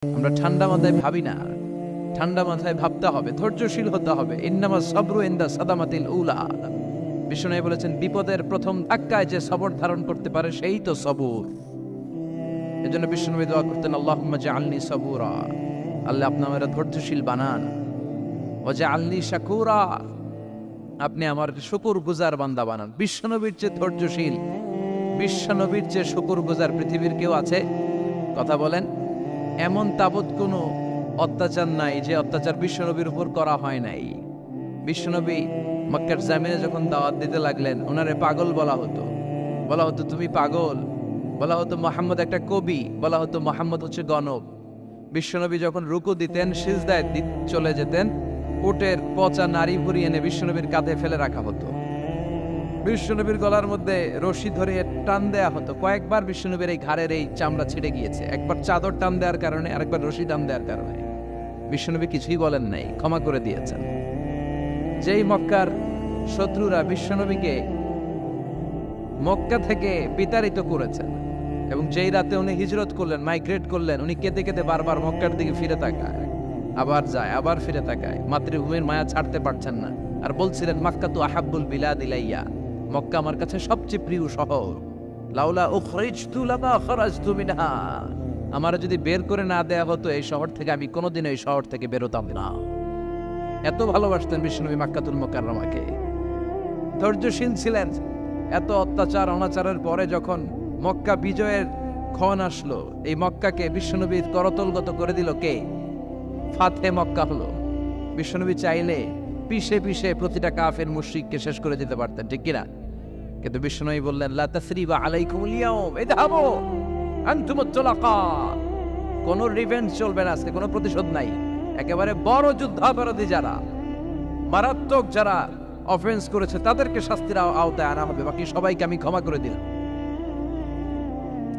আমরা ঠান্ডা মাথায় ভাবি না, ঠান্ডা মাথায় ভাবতে হবে, ধৈর্যশীল হতে হবে। ইন্নামা সাবরু ইনদা সাদামাতিল উলা। বিষ্ণু বলেছেন, বিপদের প্রথম ধাক্কায় যে সবর ধারণ করতে পারে সেই তো সবুর। এজন্য বিষ্ণু দোয়া করতেন, আল্লাহুম্মা জাআলনি সাবুরা, আল্লাহ আপনি আমাকে ধৈর্যশীল বানান। ওয়া জাআলনি শাকুরা, আপনি আমার শুকরগুজার বান্দা বানান। বিশ্বনবীর যে ধৈর্যশীল, বিশ্বনবীর যে শুকরগুজার পৃথিবীর কেউ আছে? কথা বলেন। এমন তাবৎ কোনো অত্যাচার নাই যে অত্যাচার বিশ্বনবীর উপর করা হয় নাই। বিশ্বনবী মক্কার জামিনে যখন দাওয়াত দিতে লাগলেন, ওনারে পাগল বলা হতো, বলা হতো তুমি পাগল, বলা হতো মুহাম্মদ একটা কবি, বলা হতো মুহাম্মদ হচ্ছে গণক। বিশ্বনবী যখন রুকু দিতেন, সিজদায় চলে যেতেন, উটের পচা নারী ভুড়ি এনে বিশ্বনবীর কাঁধে ফেলে রাখা হতো। বিশ্বনবীর গলার মধ্যে রশি ধরে টান দেয়া হতো। কয়েকবার বিশ্বনবীর এই ঘাড়ের এই চামড়া ছিঁড়ে গিয়েছে, একবার চাদর টান দেওয়ার কারণে, আরেকবার রশি টান দেওয়ার কারণে। বিশ্বনবী কিছুই বলেন নাই, ক্ষমা করে দিয়েছেন। যেই মক্কার শত্রুরা বিশ্বনবীকে মক্কা থেকে বিতাড়িত করেছেন, এবং যেই রাতে উনি হিজরত করলেন, মাইগ্রেট করলেন, উনি কেঁদে কেঁদে বারবার মক্কার দিকে ফিরে তাকায়, আবার যায়, আবার ফিরে তাকায়, মাতৃভূমির মায়া ছাড়তে পারছেন না। আর বলছিলেন, মাক্কা তু আহাব্বুল বিলাদ ইলাইয়া, মক্কা আমার কাছে সবচেয়ে প্রিয় শহর। লাউলা উখরিজতু লামা খারাজতু মিনহা, আমার যদি বের করে না দেয়া হতো এই শহর থেকে, আমি কোনোদিন এই শহর থেকে বেরোতাম না। এত ভালোবাসতেন বিশ্বনবী মক্কাতুল মুকাররমাকে। ধৈর্যশীল ছিলেন। এত অত্যাচার অনাচারের পরে যখন মক্কা বিজয়ের ক্ষণ আসলো, এই মক্কাকে বিশ্বনবীর করতলগত করে দিল কে? ফাতে মক্কা হলো। বিশ্বনবী চাইলে পিষে পিষে প্রতিটা কাফের মুশরিককে শেষ করে দিতে পারতেন, ঠিক কিনা? কিন্তু বিশ্বনবী বললেন, লা তাসরিবা আলাইকুমুল ইয়াউম ইযহাবু আনতুমুত তুলাকা, কোনো রিভেঞ্জ চলবে না আজকে, কোনো প্রতিশোধ নাই। একেবারে বড় যুদ্ধাপরাধী যারা, মারাত্মক যারা অফেন্স করেছে, তাদেরকে শাস্তির আওতায় আনা হবে, বাকি সবাইকে আমি ক্ষমা করে দিলাম।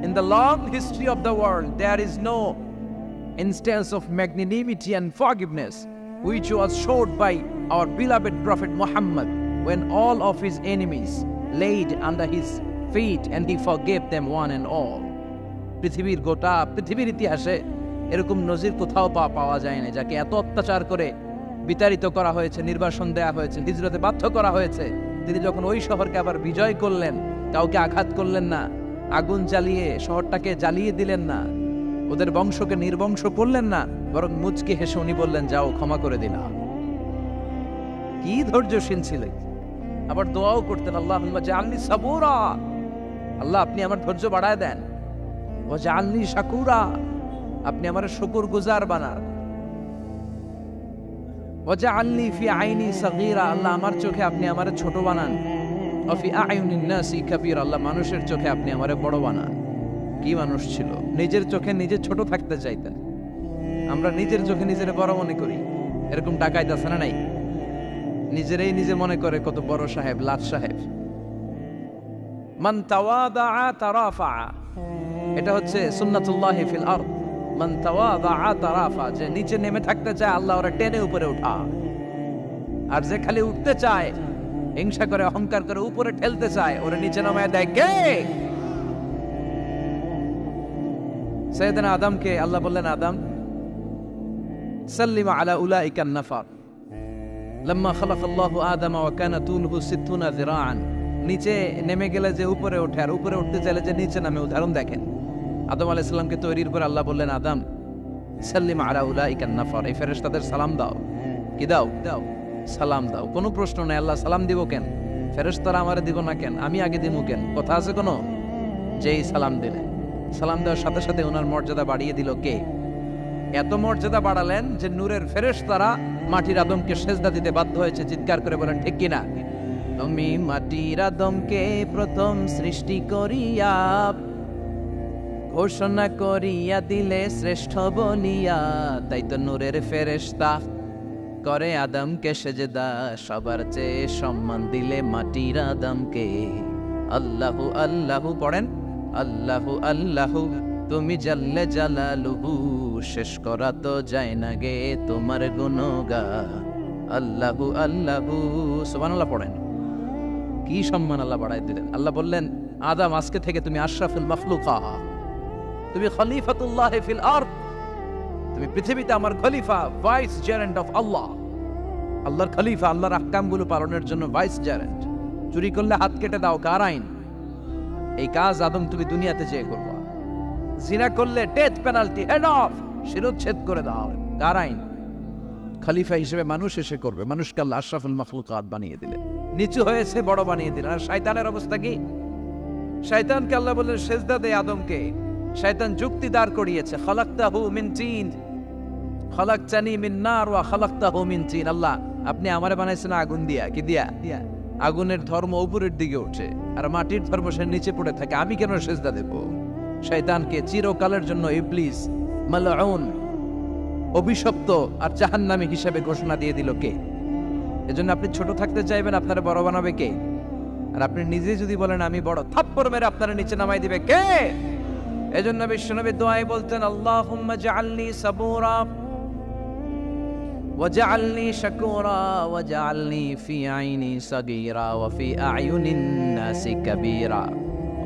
In the long history of the world, there is no instance of magnanimity and forgiveness which was showed by our beloved Prophet Muhammad when all of his enemies laid under his feet and he forgave them one and all. পৃথিবীর ইতিহাসে এরকম নজির কোথাও পাওয়া যায় না, যাকে এত অত্যাচার করে বিতাড়িত করা হয়েছে, নির্বাসন দেয়া হয়েছে, হিজরতে বাধ্য করা হয়েছে। তিনি যখন ওই শহরকে আবার বিজয় করলেন, কাউকে আঘাত করলেন না, আগুন জ্বালিয়ে শহরটাকে জ্বালিয়ে দিলেন না, ওদের বংশকে নির্বংশ করলেন না, বরং মুচকি হেসে উনি বললেন, যাও ক্ষমা করে দিলাম। কি ধৈর্যশীল ছিলেন। আবার দোয়াও করতেন, আল্লাহুম্মা জাআলনি সাবুরা, আল্লাহ আপনি আমার ধৈর্য বাড়ায় দেন। ওয়া জাআলনি শাকুরা, আপনি আমার শুকরগুজার বানান। ওয়া জাআলনি ফি আইনি সাগীরা, আল্লাহ আমার চোখে আপনি আমারে ছোট বানান। ওয়া ফি আয়ুনিন নাসি কাবীরা, আল্লাহ মানুষের চোখে আপনি আমারে বড় বানান। কি মানুষ ছিল, নিজের চোখে নিজে ছোট থাকতে চাইতেন। আমরা নিজের চোখে নিজের বড় মনে করি, এরকম ডাকাইত আছে না নাই? নিজেরাই নিজে মনে করে কত বড় সাহেব, লাট সাহেব। মান তাওয়াদা তারাফা, এটা হচ্ছে সুন্নাতুল্লাহি ফিল আরদ। মান তাওয়াদা তারাফা, যে নিচে নেমে থাকতে চায় আল্লাহ ওরা টেনে উপরে উঠা, আর যে খালি উঠতে চায়, হিংসা করে অহংকার করে উপরে ঠেলতে চায়, ওরা নিচে নামায় দেয় কে? সাইয়েদনা আদমকে আল্লাহ বললেন, আদম সাল্লিমা আলা উলাইকা নাফার লাম্মা খালাকাল্লাহু আদামা ওয়া কানা তুলহু 60 যিরাআন। নিচে নেমে গেলে যে উপরে ওঠে, আর উপরে উঠতে চাইলে যে নিচে নামে। উদাহরণ দেখেন, আদম আলাইহিস সালামকে তৈরির পর আল্লাহ বললেন, আদম সাল্লিমা আলা উলাইকা নাফার, এই ফেরেশতাদের সালাম দাও। কি দাও? দাও, সালাম দাও। কোনো প্রশ্ন নাই, আল্লাহ সালাম দিব কেন? ফেরেশতারা আমারে দিব না কেন? আমি আগে দিব কেন? কথা আছে কোনো? যেই সালাম দিলেন, সালাম দেওয়ার সাথে সাথে ওনার মর্যাদা বাড়িয়ে দিল কে? এত মর্যাদা বাড়ালেন যে নূরের ফেরেশতারা মাটির আদমকে সেজদা দিতে বাধ্য হয়েছে। চিৎকার করে বলেন, ঠিক কিনা? তুমি মাটির আদমকে প্রথম সৃষ্টি করিয়া ঘোষণা করিয়া দিলে শ্রেষ্ঠ বলিয়া, তাই তো নূরের ফেরেশতা করে আদমকে সেজদা, সবার চেয়ে সম্মান দিলে মাটির আদমকে। আল্লাহু আল্লাহু পড়েন, আল্লাহু আল্লাহু তুমি জাল্লে জালালুহু, শেষ করা তো যায় না গে তোমার গুণগান। আল্লাহু আল্লাহু, সুবহানাল্লাহ পড়েন। কি সম্মান আল্লাহ বাড়াই দিলেন। আল্লাহ বললেন, আদম আজকে থেকে তুমি আশরাফুল মাখলুকা, তুমি খলিফাতুল্লাহ ফিল আরদ, তুমি পৃথিবীতে আমার খলিফা, ভাইস জেরেন্ট অফ আল্লাহ, আল্লাহর খলিফা, আল্লাহর আহকামগুলো পালনের জন্য ভাইস জেরেন্ট। চুরি করলে হাত কেটে দাও, কার আইন? এই কাজ আদম তুমি দুনিয়াতে যেয়ে করবা। জিনা করলে ডেথ পেনাল্টি, হেড অফ, শিরোচ্ছেদ করে দাও, কার আইন? খলিফা হিসেবে মানুষ এসে করবে। মানুষকে আল্লাহ আশরাফুল মাখলুকাত বানিয়ে দিলে, নিচু হয়েছে বড় বানিয়ে দিলেন। আর শয়তানের অবস্থা কি? শয়তানকে আল্লাহ বললেন সেজদা দে আদমকে। শয়তান যুক্তি দাঁড় করিয়েছে, খালাকতাহু মিন তিন, খালাকতানি মিন নার ওয়া খালাকতাহু মিন তিন। আল্লাহ আপনি আমারে বানাইছেন আগুন দিয়া, কি দিয়া? আগুনের ধর্ম উপরের দিকে ওঠে আর মাটির ধর্ম সে নিচে পড়ে থাকে, আমি কেন সেজদা দেব? শয়তানকে চিরকালের জন্য ইবলিস মালউন, অভিশপ্ত আর জাহান্নামী হিসেবে ঘোষণা দিয়ে দিল কে? এজন্য আপনি ছোট থাকতে চাইবেন, আপনারা বড় বানাবে কে? আর আপনি নিজে যদি বলেন আমি বড়, থাপ্পড় মেরে আপনারা নিচে নামাই দিবে কে? এজন্য বিশ্বনবী দোয়ায় বলতেন, আল্লাহুম্মা জাআলনি সাবুরা ওয়াজআলনি শাকুরা ওয়াজআলনি ফি আইনি সাগীরা ওয়া ফি আয়ুনিন নাসি কাবীরা।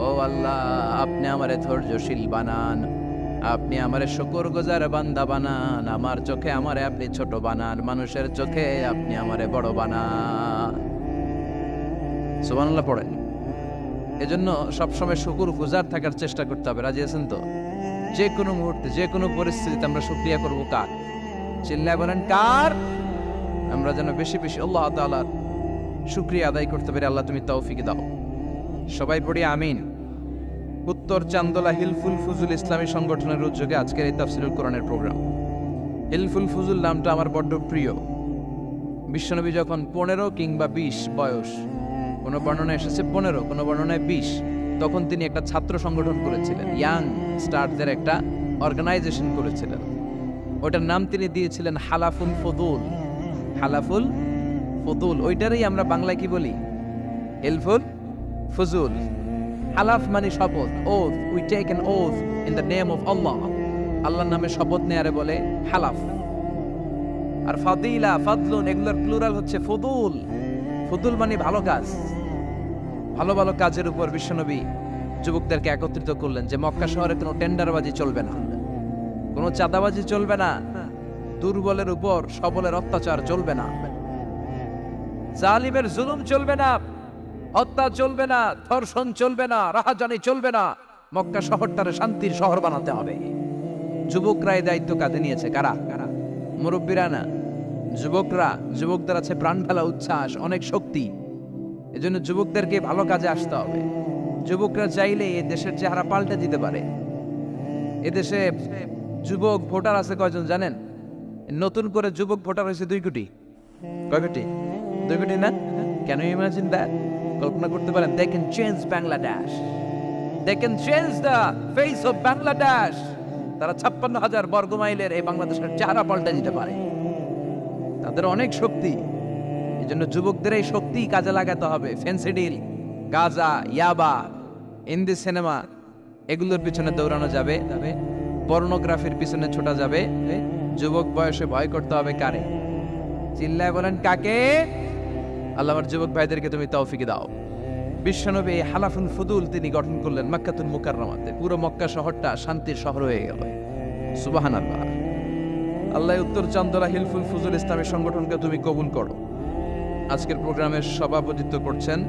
ও আল্লাহ, আপনি আমারে ধৈর্যশীল বানান, আপনি আমারে শুকরগুজার বান্দা বানান, আমার চোখে আমারে আপনি ছোট বানান, মানুষের চোখে আপনি আমারে বড় বানান। সুবহানাল্লাহ পড়েন। এজন্য সবসময় শুকরগুজার থাকার চেষ্টা করতে হবে। রাজি আছেন তো? যে কোনো মুহূর্তে, যে কোনো পরিস্থিতিতে আমরা শুকরিয়া করব কার? চিল্লায় বলেন কার? আমরা যেন বেশি বেশি আল্লাহ তাআলার শুকরিয়া আদায় করতে পারি। আল্লাহ তুমি তৌফিক দাও। সবাই পড়ি আমিন। উত্তর চান্দোলা হিলফুল ফুজুল ইসলামী সংগঠনের উদ্যোগে আজকের এই তাফসীরুল কোরআনের প্রোগ্রাম। হিলফুল ফুজুল নামটা আমার বড্ড প্রিয়। বিশ্বনবী যখন 15 কিংবা 20 বয়স, কোনো বর্ণনায় এসেছে 15, কোনো বর্ণনায় 20, তখন তিনি একটা ছাত্র সংগঠন করেছিলেন, ইয়াং স্টারদের একটা অর্গানাইজেশন করেছিলেন। ওটার নাম তিনি দিয়েছিলেন হালাফুল ফুদুল। হালাফুল ফুদুল, ওইটারই আমরা বাংলায় কি বলি? হিলফুল ফুজুল। হালাফ মানে শপথ, oath, we take an oath in the name of Allah. আল্লাহর নামে শপথ নেয়ারে বলে হালাফ। আর ফাদিলা, ফাদলুন, এগুলোর প্লুরাল হচ্ছে ফুদুল। ফুদুল মানে ভালো কাজ। ভালো ভালো কাজের উপর বিশ্বনবী যুবকদেরকে একত্রিত করলেন যে মক্কা শহরে কোনো টেন্ডারবাজি চলবে না, কোনো চাঁদাবাজি চলবে না, দুর্বলের উপর সবলের অত্যাচার চলবে না, জালিমের জুলুম চলবে না, হত্যা চলবে না, ধর্ষণ চলবে না, রাহাজানি চলবে না। মক্কা শহরটারে শান্তির শহর বানাতে হবে। যুবকরা এই দায়িত্ব কাঁধে নিয়েছে। কারা? মুরব্বীরা না, যুবকরা। যুবকদের আছে প্রাণ ঢালা উচ্ছ্বাস, অনেক শক্তি। এজন্য যুবকদেরকে ভালো কাজে আসতে হবে। যুবকরা চাইলে এ দেশের চেহারা পাল্টে দিতে পারে। এদেশে যুবক ভোটার আছে কয়জন জানেন? নতুন করে যুবক ভোটার হয়েছে 2 কোটি। কয় কোটি? 2 কোটি না? Can you imagine that? কল্পনা করতে পারেন? They can change Bangladesh. They can change the face of Bangladesh. তারা 56,000 বর্গ মাইলের এই বাংলাদেশের চেহারা পাল্টে দিতে পারে। তাদের অনেক শক্তি। এই জন্য যুবকদের এই শক্তি কাজে লাগাতে হবে। ফেন্সিডিল, গাঁজা, ইয়াবা, হিন্দি সিনেমা, এগুলোর পিছনে দৌড়ানো যাবে, পর্নোগ্রাফির পিছনে ছোটা যাবে। যুবক বয়সে ভয় করতে হবে কারে? চিল্লায় বলেন কাকে? আল্লাহ আমার যুবক ভাইদেরকে তুমি তৌফিক দাও। বিশ্বনবী হালাফুল ফুদুল তিনি গঠন করলেন মক্কাতুল মুকাররমাতে। পুরো মক্কা শহরটা শান্তির শহর হয়ে গেল। সুবহানাল্লাহ। আল্লাহ উত্তর চান্দোলা হিলফুল ফুজুল ইসলামী সংগঠনকে তুমি কবুল করো। আজকের প্রোগ্রামের সভাপতিত্ব করছেন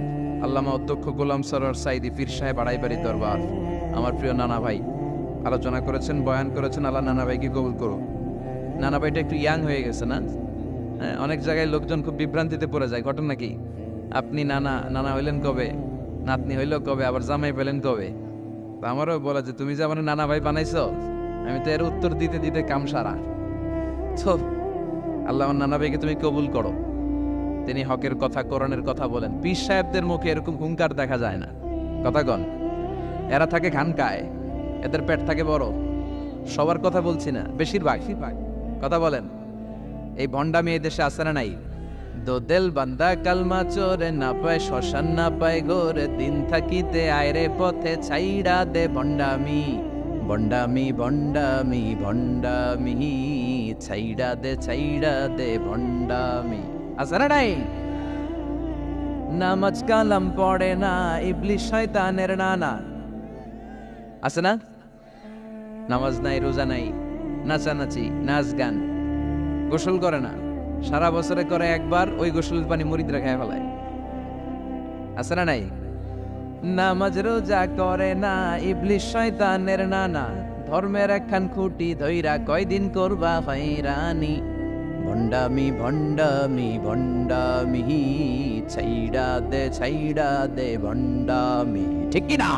আল্লামা অধ্যক্ষ গোলাম সরোয়ার সাইদি পীর সাহেব, আড়াইবাড়ি দরবার। আমার প্রিয় নানা ভাই আলোচনা করেছেন, বয়ান করেছেন। আল্লাহ নানা ভাইকে কবুল করো। নানা ভাইটা একটু ইয়াং হয়ে গেছে না? অনেক জায়গায় লোকজন খুব বিভ্রান্তিতে পড়ে যায়। ঘটনা কি? আপনি নানা হইলেন কবে, নাতনি হইল কবে, আবার জামাই পেলেন কবে? আমারও বলা যে তুমি যে আমার নানা ভাই বানাইছো, আমি তো এর উত্তর দিতে দিতে কাম সারা। তো আল্লাহ আমার নানা ভাইকে তুমি কবুল করো। তিনি হকের কথা, কোরআনের কথা বলেন। পীর সাহেবদের মুখে এরকম হুঙ্কার দেখা যায় না। কথা কন। এরা থাকে খানকায়, এদের পেট থাকে বড়। সবার কথা বলছি না, বেশিরভাগ। কথা বলেন। এই ভণ্ডামি এই দেশে আছে না নাই? দোদেল বান্দা কালমা চোরে, না পায় শ্মশান না পায় গোরে, দিন থাকিতে আয়রে পথে ছাইড়া দে ভণ্ডামি, ভণ্ডামি ভণ্ডামি ভণ্ডামি, ছাইড়া দে ভণ্ডামি। আছে না নাই? নামাজ কালাম পড়ে না, ইবলিশ শয়তানের নানা। আছে না? নামাজ নাই, রোজা নাই, নাচানাচি, নাচ গান, গোসল করে না, সারা বছরে করে একবার, ওই গোসলের পানি মুরিদরা খেয়ে ফেলায়। আছে না নাই? নামাজ রোজা করে না, ইবলিস শয়তানের নানা, ধর্মের একখান খুঁটি ধইরা কয়দিন করবা হয়রানি। ভণ্ডামি ভণ্ডামি ভণ্ডামি, ছাইড়া দে ভণ্ডামি, ঠিক কি না?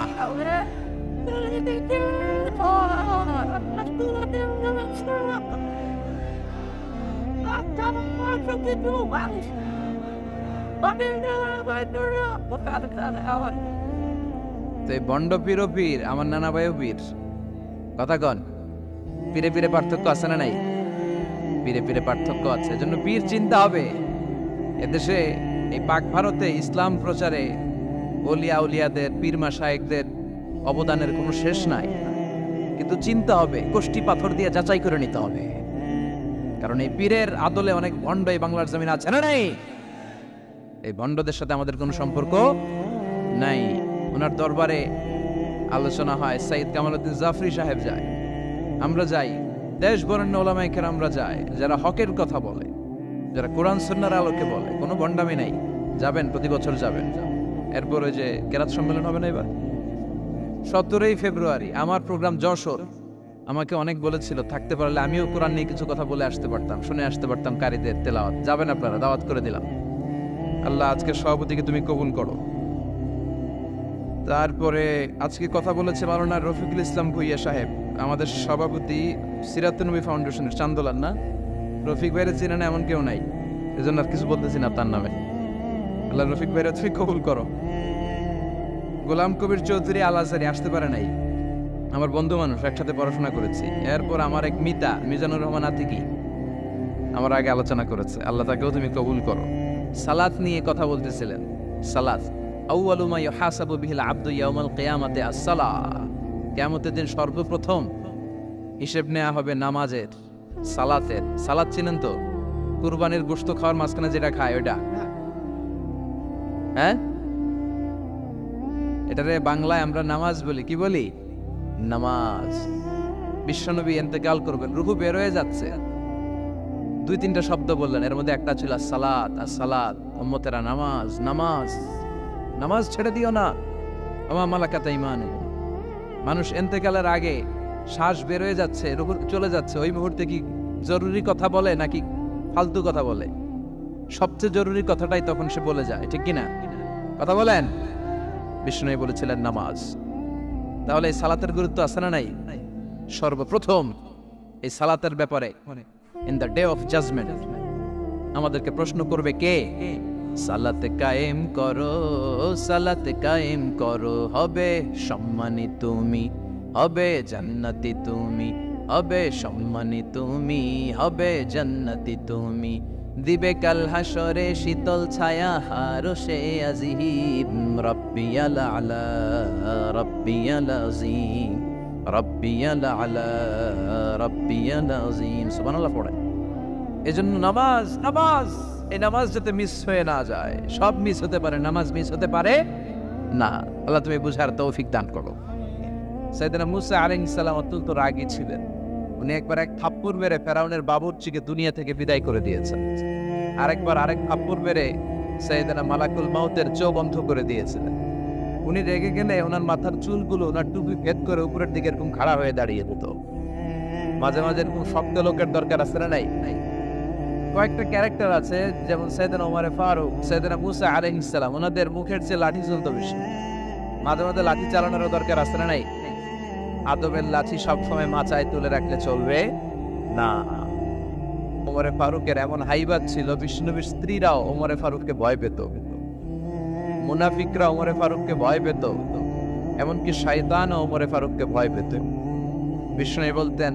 তো এই বন্ড পীর ও পীর, আমার নানা ভাইও পীর। কথা কন, পীরে পীরে পার্থক্য আছে না নাই? পীরে পীরে পার্থক্য আছে, এজন্য পীর চিন্তা হবে। এদেশে এই পাক ভারতে ইসলাম প্রচারে ওলিয়া উলিয়াদের, পীর মাশায়েখদের অবদানের কোনো শেষ নাই, কিন্তু চিন্তা হবে, কোষ্টি পাথর দিয়ে যাচাই করে নিতে হবে। কারণ এই পীরের আদলে অনেক ভণ্ড এই বাংলার জমিন আছে না নাই? এই ভণ্ডদের সাথে আমাদের কোনো সম্পর্ক নাই। ওনার দরবারে আলোচনা হয়, সাইয়্যিদ কামালউদ্দিন জাফরি সাহেব যায়, আমরা যাই, দেশ বরেণ্য ওলামায়ে কেরামরা যায়, যারা হকের কথা বলে, যারা কোরআন সুন্নাহর আলোকে বলে, কোনো ভণ্ডামি নাই। যাবেন, প্রতি বছর যাবেন। এরপর ওই যে কেরাত সম্মেলন হবে না এবার 17 ফেব্রুয়ারি, আমার প্রোগ্রাম যশোর। আমাকে অনেক বলেছিল থাকতে পারলে আমিও কোরআন নিয়ে কিছু কথা বলে আসতে পারতাম, শুনে আসতে পারতাম কারীদের তেলাওয়াত। যাবেন আপনারা, দাওয়াত করে দিলাম। আল্লাহ আজকের সভাপতিকে তুমি কবুল করো। তারপরে আজকে কথা বলেছে মাওলানা রফিকুল ইসলাম ভুইয়া সাহেব, আমাদের সভাপতি সিরাতুন নবী ফাউন্ডেশনের চান্দোলার। না, রফিক ভাইয়ের চেনেন এমন কেউ নাই, এজন্য আর কিছু বলতেছি না তার নামে। আল্লাহ রফিক ভাইয়ের তুমি কবুল করো। গোলাম কবির চৌধুরী আল আজহারি আসতে পারে নাই, আমার বন্ধু মানুষ, একসাথে পড়াশোনা করেছি। এরপর আমার এক মিতা মিজানুর রহমান আতিকি আমার আগে আলোচনা করেছে, আল্লাহ তাকেও তুমি কবুল করো। সালাত নিয়ে কথা বলতেছিলেন। সালাত আউয়ালু মা ইউহাসাবু বিহিল আবদু ইয়াউমাল কিয়ামাতি আস-সালাহ, কিয়ামতের দিন সর্বপ্রথম হিসেব নেওয়া হবে নামাজের, সালাতের। সালাত চিনেন তো? কুরবানির গোশত খাওয়ার মাঝখানে যেটা খায় ওইটা, হ্যাঁ, এটারে বাংলায় আমরা নামাজ বলি। কি বলি? নামাজ। বিশ্বনবী ইন্তেকাল করবেন, রূহ বের হয়ে যাচ্ছে, 2-3টা শব্দ বললেন, এর মধ্যে একটা ছিল সালাত। আর সালাত, উম্মতেরা নামাজ, নামাজ, নামাজ ছেড়ে দিও না। ওমা মালাকাত ঈমানুকুম। মানুষ ইন্তেকালের আগে শ্বাস বের হয়ে যাচ্ছে, রূহ চলে যাচ্ছে, ওই মুহূর্তে কি জরুরি কথা বলে নাকি ফালতু কথা বলে? সবচেয়ে জরুরি কথাটাই তখন সে বলে যায়, ঠিক কি না? কথা বলেন। বিষ্ণু বলেছিলেন নামাজ। তাহলে এই সালাতের গুরুত্ব আছে না নাই? সর্বপ্রথম এই সালাতের ব্যাপারে in the day of judgement আমাদেরকে প্রশ্ন করবে কে? সালাতে কায়েম করো, সালাতে কায়েম করো, হবে সম্মানী তুমি, হবে জান্নাতি তুমি, হবে সম্মানী তুমি, হবে জান্নাতি তুমি। দিবে কাল হাসরে শীতল ছায়া হারশে আজিম, রব্বিয়াল আলা রব্বিয়াল আযীম, রব্বিয়াল আলা রব্বিয়াল আযীম। সুবহানাল্লাহ পড়ে। এজন্য নামাজ, নামাজ, এই নামাজ যাতে মিস হয়ে না যায়। সব মিস হতে পারে, নামাজ মিস হতে পারে না। আল্লাহ তুমি বুঝার তৌফিক দান করো। সাইয়েদনা মুসা আলাইহিস সালাম অত্যন্ত রাগী ছিলেন। উনি একবার এক থাপ্পড় মেরে ফেরাউনের বাবুর্চিকে দুনিয়া থেকে বিদায় করে দিয়েছেন। আরেকবার আরেক থাপ্পড় মেরে সাইয়েদনা মালাকুল মাউতের চোখ বন্ধ করে দিয়েছিলেন। উনি রেগে গেলে ওনার মাথার চুলগুলো ওনার টুপি ভেদ করে উপরের দিকে এরকম খাড়া হয়ে দাঁড়িয়ে যেত। মাঝে মাঝে এরকম শক্ত লোকের দরকার আছে না নাই? কয়েকটা ক্যারেক্টার আছে, যেমন সাইয়েদনা ওমরে ফারুক, সাইয়েদনা মুসা আলাইহিস সালাম, ওনাদের মুখের চেয়ে লাঠি চলতো বেশি। মাঝে মাঝে লাঠি চালানোরও দরকার আছে না নাই? আদবের লাঠি সবসময় মাচায় তুলে রাখলে চলবে না। ওমরে ফারুকের এমন হাইবাত ছিল, বিষ্ণুনবীর স্ত্রীরাও ওমরে ফারুককে ভয় পেত, মুনাফিকরা ওমরে ফারুককে ভয় পেত, এমনকি শয়তানও ওমরে ফারুককে ভয় পেত। বিষ্ণু বলতেন,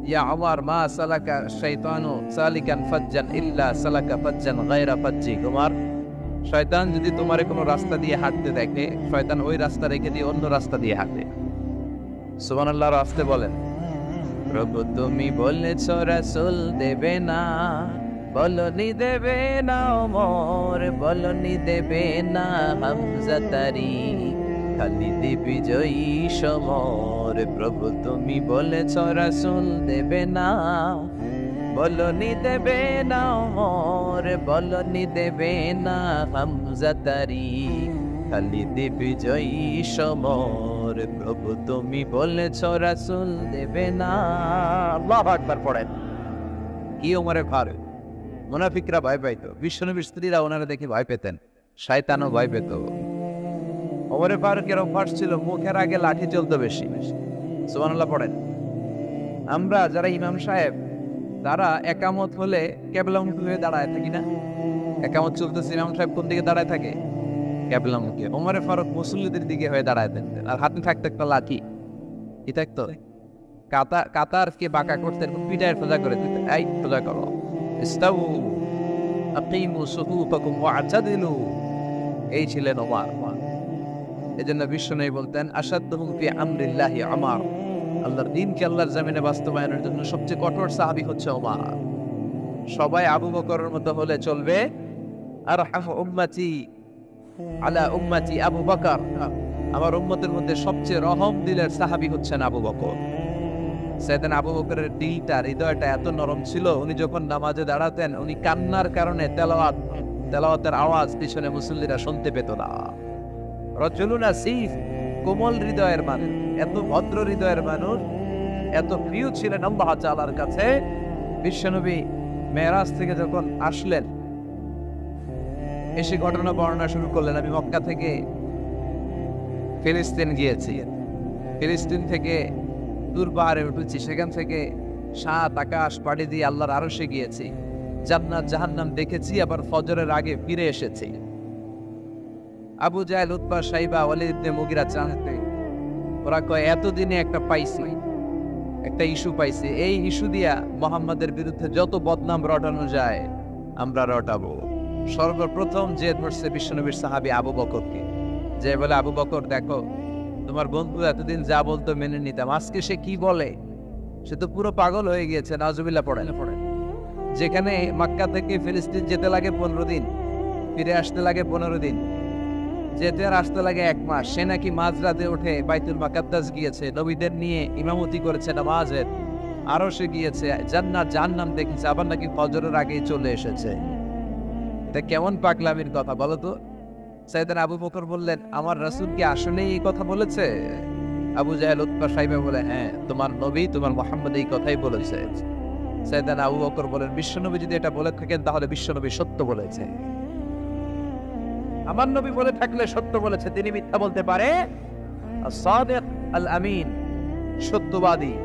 ইয়া ওমর মা সালাকা শাইতানু সালিকান ফাজ্জান ইল্লা সালাকা ফাজ্জান গায়রা ফাজ্জি। ওমর, শয়তান যদি তোমারে কোনো রাস্তা দিয়ে হাঁটতে দেখে, শয়তান ওই রাস্তা রেখে দিয়ে অন্য রাস্তা দিয়ে হাঁটে। সুবহানাল্লাহ। রাস্তে বলেন, প্রভু তুমি বলেছ রাসূল দেবে না, বলনি দেবে না ওমর, বলনি দেবে না হামজা তারি, খালিদ বিজয়ী সমর। ওরে প্রভু তুমি বলেছ রাসূল দেবে না, বলনি দেবে না ওমর, বলনি দেবে না হামজা তারিক, খালিদ বিজয়ী সমর, প্রভু তুমি বলেছ রাসূল দেবে না। আল্লাহু আকবার পড়েন। কি ওমরে ফারুক, মুনাফিকরা ভয় পাইতো, বিশ্বনবীর স্ত্রীরা ওনারা দেখে ভয় পেতেন, শয়তানও ভয় পেত। ওমরে ফারুকের অভ্যাস ছিল মুখের আগে লাঠি চলতো বেশি। সুবহানাল্লাহ পড়েন। আমরা যারা ইমাম সাহেব তারা একামত হলে কেবলামুখী হয়ে দাঁড়ায় থাকি না? একামত চলতেছে, ইমাম সাহেব কোন দিকে দাঁড়ায় থাকে? কেবলামুখী। ওমরে ফারুক মুসল্লিদের দিকে হয়ে দাঁড়ায় থাকতেন, আর হাতে থাকতো একটা লাঠি। কি থাকতো? কাতারকে বাঁকা করতেন, পিঠায় সোজা করে দিতেন, এই সোজা করো, ইস্তাউ আকিমু সুফুফাকুম ওয়া'তাদিলু। এই ছিলেন ওমর। এজন্য বিশ্বনবী বলতেন আশাদ্দুহুম ফি আমরিল্লাহি ওমর, আল্লাহর দ্বীনকে আল্লাহর জমিনে বাস্তবায়নের জন্য সবচেয়ে কঠোর সাহাবী হচ্ছে ওমর। সবাই আবু বকরের মতো হলে চলবে। আরহামু উম্মতি আলা উম্মতি আবু বকর, আমার উম্মতের মধ্যে সবচেয়ে রহম দিলের সাহাবী হচ্ছেন আবু বকর। সাইয়েদনা আবু বকরের দিলটা, হৃদয়টা এত নরম ছিল, উনি যখন নামাজে দাঁড়াতেন উনি কান্নার কারণে তেলাওয়াতের আওয়াজ পিছনে মুসল্লিরা শুনতে পেত না। রজুলুন আসিফ, কোমল হৃদয়ের মানুষ, এত ভদ্র হৃদয়ের মানুষ, এত প্রিয় ছিলেন আল্লাহ তাআলার কাছে। বিশ্বনবী মেরাজ থেকে যখন আসলেন, এসে ঘটনা বর্ণনা শুরু করলেন, আমি মক্কা থেকে ফিলিস্তিন গিয়েছি, ফিলিস্তিন থেকে দূর পাহাড়ে উঠেছি, সেখান থেকে 7 আকাশ পাড়ি দিয়ে আল্লাহর আরশে গিয়েছি, জান্নাত জাহান্নাম দেখেছি, আবার ফজরের আগে ফিরে এসেছি। আবু জাহেল, উতবা, সাইবা, ওয়ালিদ ইবনে মুগিরা জানতে, ওরা কয় এতদিনে একটা পাইছি, একটা ইস্যু পাইছি, এই ইস্যু দিয়া মুহাম্মাদের বিরুদ্ধে যত বদনাম রটানো যায় আমরা রটাবো। সর্বপ্রথম যে ধরছে বিশ্বনবীর সাহাবী আবু বকরকে, যে বলে আবু বকর দেখো তোমার বন্ধু এতদিন যা বলতো মেনে নিতাম, আজকে সে কি বলে, সে তো পুরো পাগল হয়ে গিয়েছে। নাউজুবিল্লাহ পড়েন। যেখানে মক্কা থেকে ফিলিস্তিন যেতে লাগে 15 দিন, ফিরে আসতে লাগে 15 দিন, যেতে আর আসতে লাগে 1 মাস, সে নাকি মাঝরাতে উঠে বাইতুল মুকাদ্দাস গিয়েছে, নবীদের নিয়ে ইমামতি করেছে নামাজের, আরো সে গিয়েছে, জান্নাত জাহান্নাম দেখেছে, আবার নাকি ফজরের আগেই চলে এসেছে। এটা কেমন পাগলামির কথা বলো তো? সাইয়েদনা আবু বকর বললেন আমার রাসূল কি আসলেই এই কথা বলেছে? আবু জাহেল, উতবা, সাইবা বলে হ্যাঁ, তোমার নবী, তোমার মুহাম্মদ এই কথাই বলেছে। সাইয়েদনা আবু বকর বলেন বিশ্বনবী যদি এটা বলে থাকেন তাহলে বিশ্বনবী সত্য বলেছে। আমার নবী বলে থাকলে সত্য বলেছে, তিনি মিথ্যা বলতে পারে? as-sadiq al-amin, সত্যবাদী,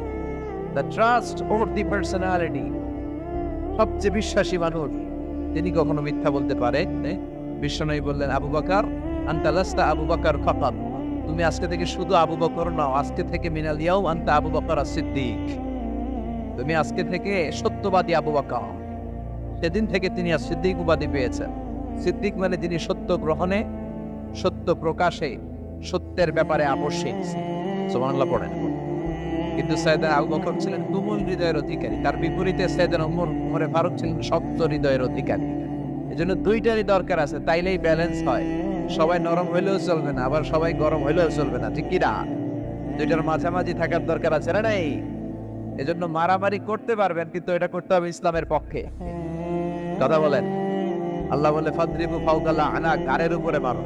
the trust over the personality, সবচেয়ে বিশ্বাসী মানুষ, তিনি কখনো মিথ্যা বলতে পারে? বিশ্বনবী বললেন আবু বকর আনতা লাস্তা আবু বকর ফাকাত, তুমি আজকে থেকে শুধু আবু বকর নও, আজকে থেকে মিনাল ইয়াউম আনতা আবু বকর as-সিদ্দিক, তুমি আজকে থেকে সত্যবাদী আবু বকর। সেদিন থেকে তিনি as-সিদ্দিক উপাধি পেয়েছেন। সিদ্দিক মানে যিনি সত্য গ্রহণে, সত্য প্রকাশে, সত্যের ব্যাপারে আপসহীন। সুবহানাল্লাহ পড়েন। কিন্তু সাইয়েদনা আবু বকর ছিলেন কোমল হৃদয়ের অধিকারী, তার বিপরীতে সাইয়েদনা ওমরে ফারুক ছিলেন শক্ত হৃদয়ের অধিকারী। এজন্য দুইটারই দরকার আছে, তাইলেই ব্যালেন্স হয়। সবাই নরম হইলেও চলবে না, আবার সবাই গরম হইলেও চলবে না, ঠিক কি না? দুইটার মাঝামাঝি থাকার দরকার আছে না নাই? এজন্য মারামারি করতে পারবেন, কিন্তু এটা করতে হবে ইসলামের পক্ষে। কথা বলেন। আল্লাহ বলে ফাদরিবু ফাওকাল আনাক, গারের উপরে মারো,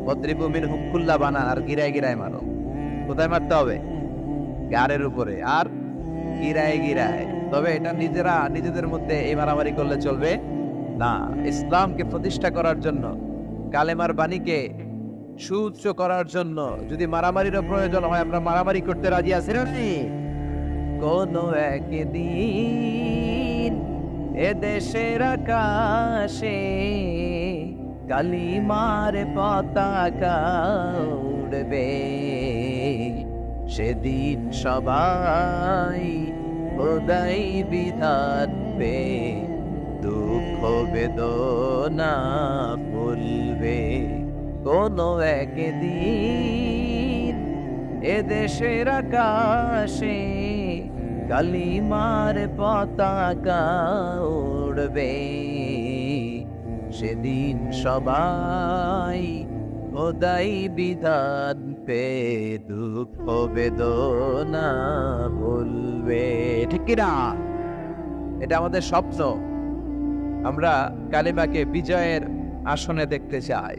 ফাদরিবু মিনহুম কুল্লা বানান, আর গিরায় গিরায় মারো। কোথায় মারতে হবে? গারের উপরে আর গিরায় গিরায়। তবে এটা নিজেদের মধ্যে এই মারামারি করলে চলবে না। ইসলামকে প্রতিষ্ঠা করার জন্য, কালেমার বাণীকে সুউচ্চ করার জন্য যদি মারামারিরও প্রয়োজন হয়, আমরা মারামারি করতে রাজি আছি না? কোন একদিন এ দেশের আকাশে কালিমার পতাকা উড়বে, সেদিন সবাই খোদাই বিধান পে দুঃখ বেদনা ভুলবে। কোন একদিন এ দেশের আকাশে কালিমার পতাকা উড়বে, সেদিন সবাই খোদাই বিধান পে দুঃখ বেদনা ভুলবে, ঠিক কিনা? এটা আমাদের স্বপ্ন। আমরা কালিমাকে বিজয়ের আসনে দেখতে চাই,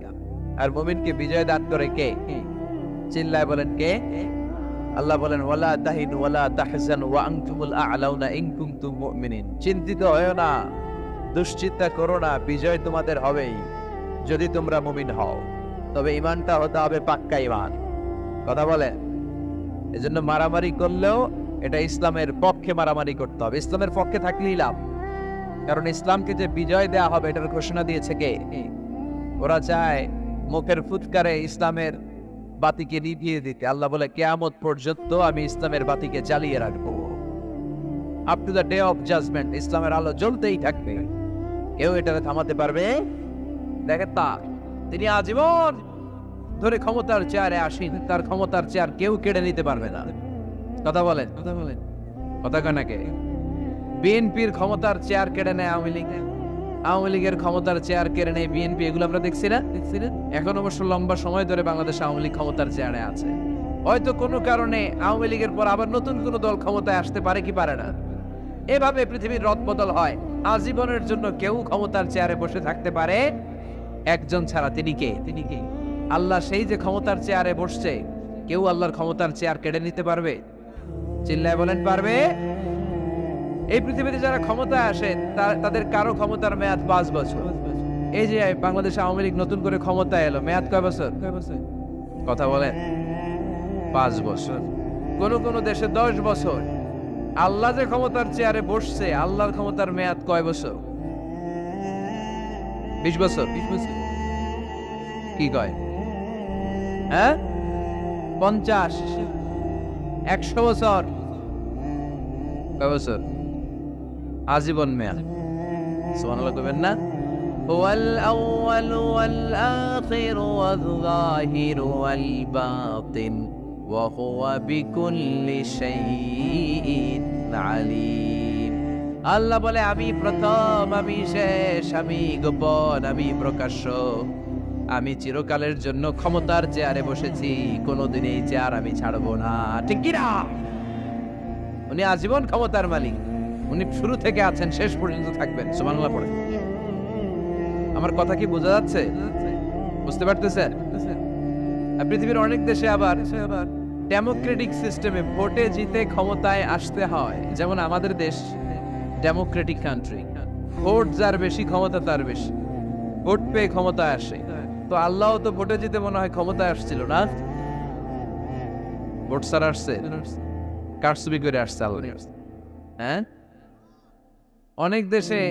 আর মুমিনকে বিজয় দান করে কে? চিল্লায় বলেন কে? আল্লাহ বলেন ওয়ালা তাহিনু ওয়ালা তাহজানু ওয়া আনতুমুল আ'লাউনা ইন কুনতুম মুমিনিন। চিন্তিত হয়ো না, দুশ্চিন্তা করো না, বিজয় তোমাদের হবেই যদি তোমরা মুমিন হও। তবে ঈমানটা হতে হবে পাক্কা ঈমান। কথা বলেন? এজন্য মারামারি করলেও এটা ইসলামের পক্ষে মারামারি করতে হবে, ইসলামের পক্ষে থাকলেই লাভ। কারণ ইসলামকে যে বিজয় দেয়া হবে এটার ঘোষণা দিয়েছে কে? ওরা চায় মুখের ফুৎকারে ইসলামের বাতিকে নিভিয়ে দিতে। আল্লাহ বলে কিয়ামত পর্যন্ত আমি ইসলামের বাতিকে জ্বালিয়ে রাখবো। Up to the day of judgement ইসলামের আলো জ্বলতেই থাকবে, কেউ এটাকে থামাতে পারবে? দেখেন তা তিনি আজীবন ধরে ক্ষমতার চেয়ারে আসেন, তার ক্ষমতার চেয়ার কেউ কেড়ে নিতে পারবে না। কথা বলেন? কথা কানাকে বিএনপির ক্ষমতার চেয়ার কেড়ে নেয় আওয়ামী লীগ, আওয়ামী লীগের ক্ষমতার চেয়ার কেড়ে নেয় বিএনপি। এগুলো আমরা দেখছি না? এখন অবশ্য লম্বা সময় ধরে বাংলাদেশ আওয়ামী লীগ ক্ষমতার চেয়ারে আছে। হয়তো কোনো কারণে আওয়ামী লীগের পর আবার নতুন কোনো দল ক্ষমতায় আসতে পারে কি পারে না। এভাবে পৃথিবীর রদবদল হয়। আজীবনের জন্য কেউ ক্ষমতার চেয়ারে বসে থাকতে পারে একজন ছাড়া। তিনি কে? আল্লাহ। সেই যে ক্ষমতার চেয়ারে বসছে, কেউ আল্লাহর ক্ষমতার চেয়ার কেড়ে নিতে পারবে? চিল্লায় বলেন পারবে? এই পৃথিবীতে যারা ক্ষমতায় আসে তাদের কারো ক্ষমতার মেয়াদ 5 বছর। এই যে বাংলাদেশ আওয়ামী লীগ নতুন করে ক্ষমতায় এলো, মেয়াদ কয় বছর? কথা বলেন? 5 বছর। কোন কোন দেশে 10 বছর। আল্লাহ যে ক্ষমতার চেয়ারে বসছে, আল্লাহর ক্ষমতার মেয়াদ কয় বছর? 20 বছর। কি কয়? হ্যাঁ, 50, 100 বছর। কয় বছর? আজীবন মেয়াদ। সুবহানাল্লাহ কইবেন না? হুয়াল আউয়ালু ওয়াল আখিরু ওয়াল যাহিরু ওয়াল বাতিন ওয়া হুয়া বিকুল্লি শাইইন আলীম। আল্লাহ বলে আমি প্রথম, আমি শেষ, আমি গোপন, আমি প্রকাশ্য। আমি চিরকালের জন্য ক্ষমতার চেয়ারে বসেছি, কোনোদিন এই চেয়ার আমি ছাড়বো না। ঠিক কি না? উনি আজীবন ক্ষমতার মালিক, উনি শুরু থেকে আছেন, শেষ পর্যন্ত থাকবেন। সুবহানাল্লাহ পড়ে। আমার কথা কি বোঝা যাচ্ছে? বুঝতে পারতেছেন? পৃথিবীর অনেক দেশে আবার ডেমোক্রেটিক সিস্টেমে ভোটে জিতে ক্ষমতায় আসতে হয়। যেমন আমাদের দেশ ডেমোক্রেটিক কান্ট্রি, ভোট যার বেশি ক্ষমতা তার বেশি, ভোট পেয়ে ক্ষমতায় আসে। তো আল্লাহ তো ভোটে জিতে মনে হয় ক্ষমতায় আসছিল না, ভোট ছাড়া আসছে, কারচুপি করে আসছে আল্লাহ। হ্যাঁ, অনেক দেশে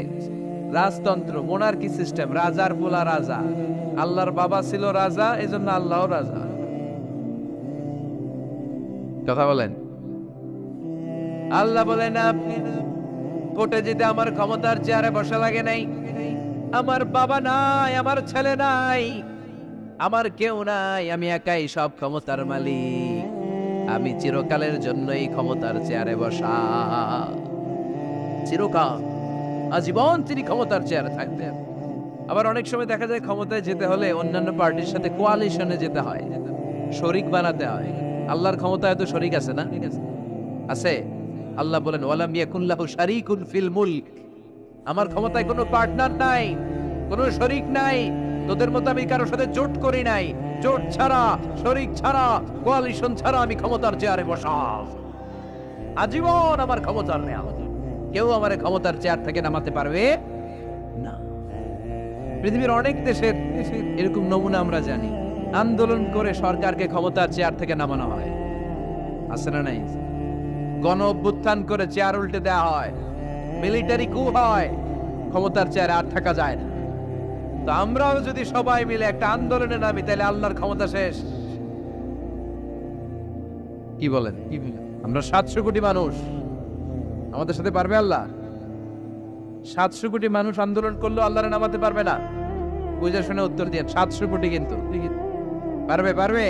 রাজতন্ত্র, মোনার্কি সিস্টেম, রাজার পোলা রাজা। আল্লাহর বাবা ছিল রাজা, এজন্য আল্লাহ রাজা। কথা বলেন? আল্লাহ বলেন আপনি ভোটে জিতে আমার ক্ষমতার চেয়ারে বসা লাগে নাই। আমার বাবা নাই, আমার ছেলে নাই, আমার কেউ নাই, আমি একাই সব ক্ষমতার মালিক। আমি চিরকালের জন্য এই ক্ষমতার চেয়ারে বসা। চিরকাল, আজীবন তিনি ক্ষমতার চেয়ারে থাকবেন। আবার অনেক সময় দেখা যায় ক্ষমতায় যেতে হলে অন্যান্য পার্টির সাথে কোয়ালিশনে যেতে হয়, শরিক বানাতে হয়। আল্লাহর ক্ষমতায় তো শরিক আছে না? আছে। আল্লাহ বলেন ওয়ালাম ইয়াকুল্লাহু শারীকুন ফিল মুলক। আমার ক্ষমতায় কোনো পার্টনার নাই, কোনো শরিক নাই। তোদের মতো আমি কারোর সাথে জোট করি নাই। জোট ছাড়া, শরিক ছাড়া, কোয়ালিশন ছাড়া আমি ক্ষমতার চেয়ারে বসা। আজীবন আমার ক্ষমতার নেওয়া, কেউ আমার ক্ষমতার চেয়ার থেকে নামাতে পারবে না। পৃথিবীর অনেক দেশের এরকম নমুনা আমরা জানি। আন্দোলন করে সরকারকে ক্ষমতার চেয়ার থেকে নামানো হয়, আছে না নাই? গণ অভ্যুত্থান করে চেয়ার উল্টে দেওয়া হয়, মিলিটারি কু হয়, ক্ষমতার চেয়ারে আর থাকা যায় না। তো আমরাও যদি সবাই মিলে একটা আন্দোলনে নামি, তাহলে আল্লাহর ক্ষমতা শেষ। কি বলেন? আমরা 700 কোটি মানুষ, আমাদের সাথে পারবে আল্লাহ? 700 কোটি মানুষ আন্দোলন করলেও আল্লাহরে নামাতে পারবে না? বুঝে শুনে উত্তর দিয়ে। 700 কোটি কিন্তু পারবে? পারবে?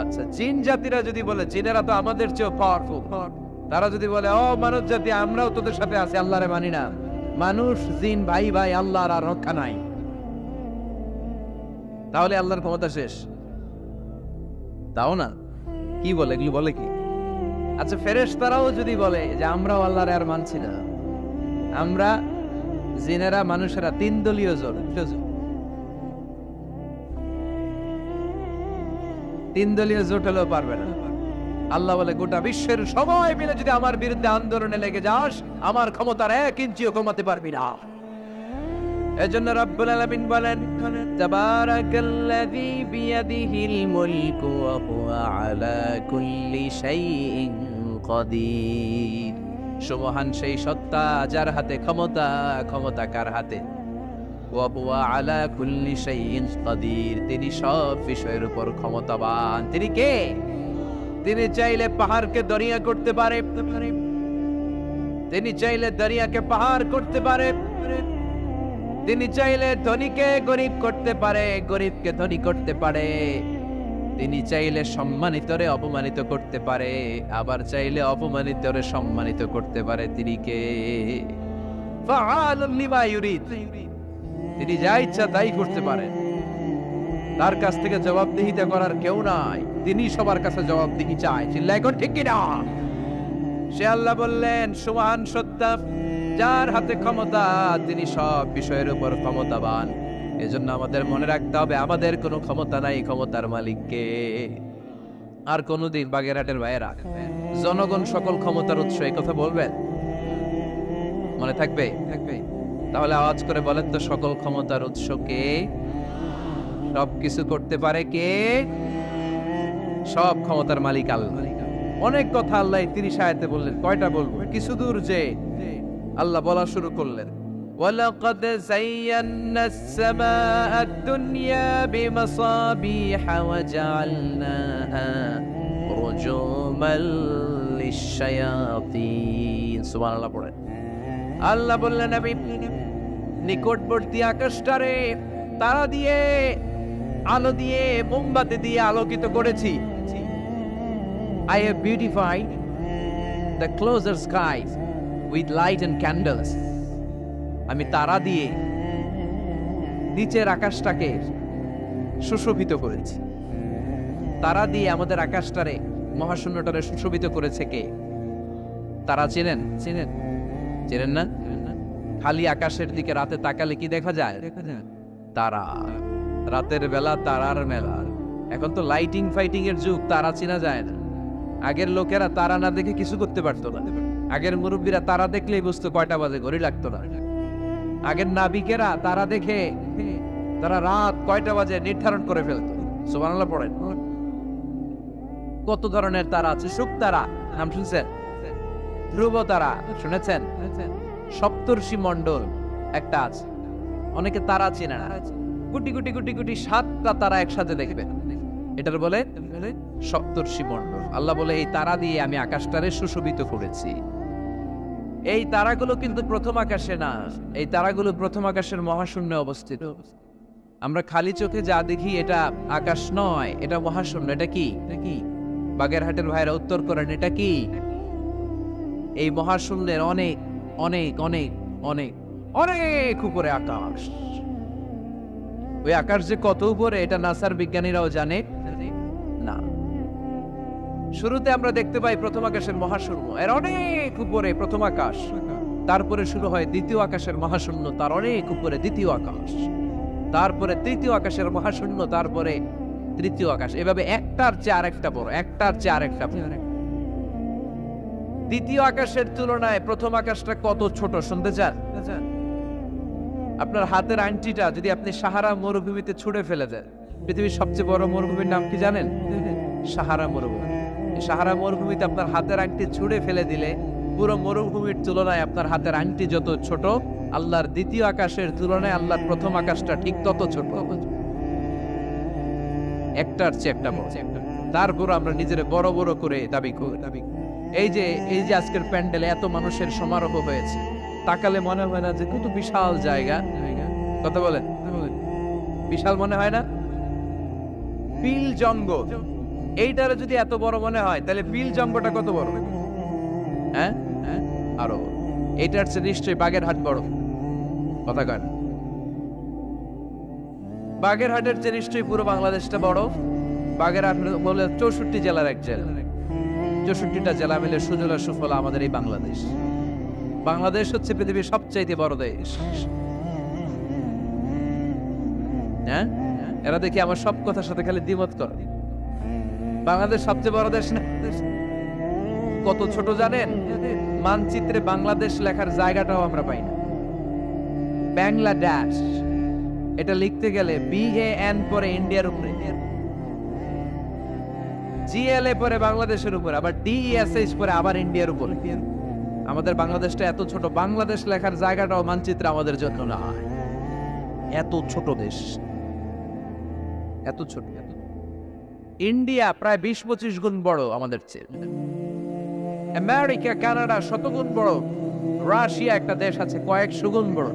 আচ্ছা, জিন জাতিরা যদি বলে, জিনেরা তো আমাদের চেয়ে পাওয়ারফুল, তারা যদি বলে ও মানব জাতি আমরাও তোদের সাথে আছি, আল্লাহরে মানি না, মানুষ জিন ভাই ভাই, আল্লাহর আর রক্ষা নাই। তাহলে আল্লাহর ক্ষমতা শেষ? তাও না, কি বলে, এগুলো বলে কি? আচ্ছা, ফেরেশতারাও যদি বলে যে আমরাও আল্লাহর আর মানছি না, আমরা জিনেরা মানুষেরা 3 দলীয় জোট, 3 দলীয় জোট হলেও পারবে না। আল্লাহ বলে গোটা বিশ্বের সবাই মিলে যদি আমার বিরুদ্ধে আন্দোলনে লেগে যাস, আমার ক্ষমতার 1 ইঞ্চিও কমাতে পারবি না। এজন্য রব্বুল আলামিন বলেন, তাবারাকাল্লাযী বিয়াদিহিল মুলকু ওয়া হুয়া আলা কুল্লি শাইইন কাদির। সুবহান সেই সত্তা যার হাতে ক্ষমতা, ক্ষমতা কার হাতে? ওয়া হুয়া আলা কুল্লি শাইইন কাদির, তিনি সব বিষয়ের উপর ক্ষমতাবান। তিনি কে? তিনি চাইলে পাহাড়কে দরিয়া করতে পারে, তিনি চাইলে দরিয়াকে পাহাড় করতে পারে, তিনি চাইলে ধনীকে গরিব করতে পারে, গরিবকে ধনী করতে পারে, তিনি চাইলে সম্মানিতরে অপমানিত করতে পারে, আবার চাইলে অপমানিতরে সম্মানিত করতে পারে। তিনি কে? ফাআলুন লিমা ইউরিদ, তিনি যা ইচ্ছা তাই করতে পারেন। তার কাছ থেকে জবাবদিহিতা করার কেউ নাই, তিনি সবার কাছে জবাবদিহি চায়। চিল্লায় কোন ঠিক কিনা? সে আল্লাহ বললেন, সুবহান সত্তা যার হাতে ক্ষমতা, তিনি সব বিষয়ের উপর ক্ষমতাবান। এজন্য আমাদের মনে রাখতে হবে আমাদের কোনো ক্ষমতা নাই, ক্ষমতার মালিককে। আর কোনদিন বাগেরহাটের ভাইয়েরা জনগণ সকল ক্ষমতার উৎস, এই কথা বলবেন? মনে থাকবে? তাহলে আওয়াজ করে বলেন তো, সকল ক্ষমতার উৎস কে? সবকিছু করতে পারে কে? সব ক্ষমতার মালিক আল্লাহ। অনেক কথা আল্লাহ 30 আয়াতে বললেন, কয়টা বলবো? কিছু দূর যে আল্লাহ বলা শুরু করলেন, ওয়ালাকাদ যায়্যানাস সামাআদ দুনিয়া বিমাসাবিহা ওয়া জাআলনাহা রুজুমাল লিশ-শায়াতিন। সুবহানাল্লাহ পড়েন। আল্লাহ বললেন, আমি নিকটবর্তী আকাশটারে তারা দিয়ে, আলো দিয়ে, মোমবাতি দিয়ে আলোকিত করেছি। I have beautified the closer skies with light and candles. আমি তারা দিয়ে নিচের আকাশটাকে সুশোভিত করেছি। তারা দিয়ে আমাদের আকাশটারে, মহাশূন্যটারে সুশোভিত করেছে কে? তারা চেনেন? চেনেন না? খালি আকাশের দিকে রাতে তাকালে কি দেখা যায়? তারা। রাতের বেলা তারার মেলা। এখন তো লাইটিং ফাইটিং এর যুগ, তারা চেনা যায় না। আগের লোকেরা তারা না দেখে কিছু করতে পারতো না। আগের মুরব্বীরা তারা দেখলেই বুঝতো কয়টা বাজে, ঘড়ি লাগতো না। আগের নাবিকেরা তারা দেখে তারা রাত কয়টা বাজে নির্ধারণ করে ফেলতো। সুবহানাল্লাহ পড়েন। কত ধরনের তারা আছে। শুক তারা নাম শুনছেন? ধ্রুব তারা শুনেছেন? সপ্তর্ষি মণ্ডল একটা আছে, অনেকে তারা চেনে না। কোটি কোটি কোটি কোটি 7টা তারা একসাথে দেখবেন, এটার বলে সপ্তর্ষি মণ্ডল। আল্লাহ বলে, এই তারা দিয়ে আমি আকাশটারে সুশোভিত করেছি। এই তারাগুলো কিন্তু প্রথম আকাশে না, এই তারাগুলো প্রথম আকাশের মহাশূন্যে অবস্থিত। আমরা খালি চোখে যা দেখি এটা আকাশ নয়, এটা মহাশূন্য। এটা কি? বাগেরহাটের ভাইরা উত্তর করেন, এটা কি? এই মহাশূন্যের অনেক অনেক অনেক অনেক অনেক উপরে আকাশ। ওই আকাশ যে কত উপরে, এটা নাসার বিজ্ঞানীরাও জানে না। শুরুতে আমরা দেখতে পাই প্রথম আকাশের মহাশূন্য, এর অনেক উপরে প্রথম আকাশ। তারপরে শুরু হয় দ্বিতীয় আকাশের মহাশূন্য, তার অনেক উপরে দ্বিতীয় আকাশ, তারপরে তৃতীয় আকাশের মহাশূন্য, তারপরে তৃতীয় আকাশ। এভাবে একটার চেয়ে আরেকটা বড়, একটার চেয়ে আরেকটা বড়। দ্বিতীয় আকাশের তুলনায় প্রথম আকাশটা কত ছোট শুনতে চান? আপনার হাতের আংটিটা যদি আপনি সাহারা মরুভূমিতে ছুঁড়ে ফেলে দেন, পৃথিবীর সবচেয়ে বড় মরুভূমির নাম কি জানেন? সাহারা মরুভূমি। সাহারা মরুভূমিতে আপনার হাতের আংটি ছুঁড়ে ফেলে দিলে পুরো মরুভূমির তুলনায় আপনার হাতের আংটি যত ছোট, আল্লাহর দ্বিতীয় আকাশের তুলনায় আল্লাহর প্রথম আকাশটা ঠিক তত ছোট, একটার চেয়ে একটা বড়। তারপর আমরা নিজের বড় বড় করে দাবি করি। এই যে আজকের প্যান্ডেলে এত মানুষের সমারোহ হয়েছে, তাকালে মনে হয় না যে কত বিশাল জায়গা? কথা বলেন, বিশাল মনে হয় না? বিল জঙ্গল এইটারে যদি এত বড় মনে হয়, তাহলে বিল জঙ্গলটা কত বড়? হ্যাঁ, আরো এইটার চেয়ে নিশ্চয়ই বাগেরহাট বড়। কথা কয় না? বাগেরহাটের চেয়ে নিশ্চয়ই পুরো বাংলাদেশটা বড়। বাগেরহাট বলে 64 জেলার এক জেলা। 64টা জেলা মিলে সুজলা সুফলা আমাদের এই বাংলাদেশ। বাংলাদেশ হচ্ছে পৃথিবীর সবচাইতে বড় দেশ। হ্যাঁ, এরা দেখি আমার সব কথার সাথে খালি দ্বিমত করে। বাংলাদেশ সবচেয়ে বড় দেশ না? কত ছোট জানেন? মানচিত্রে বাংলাদেশ লেখার জায়গাটাও আমরা পাই না। বাংলাদেশ এটা লিখতে গেলে BAN পরে ইন্ডিয়ার উপরে, GLA পরে বাংলাদেশের উপরে, আবার DESH পরে আবার ইন্ডিয়ার উপরে। আমাদের বাংলাদেশটা এত ছোট, বাংলাদেশ লেখার জায়গাটাও মানচিত্রে আমাদের জন্য না। এত ছোট দেশ, এত ছোট। ইন্ডিয়া প্রায় 20-25 গুণ বড় আমাদের চেয়ে। আমেরিকা, কানাডা শতগুণ বড়। রাশিয়া একটা দেশ আছে কয়েকশো গুণ বড়।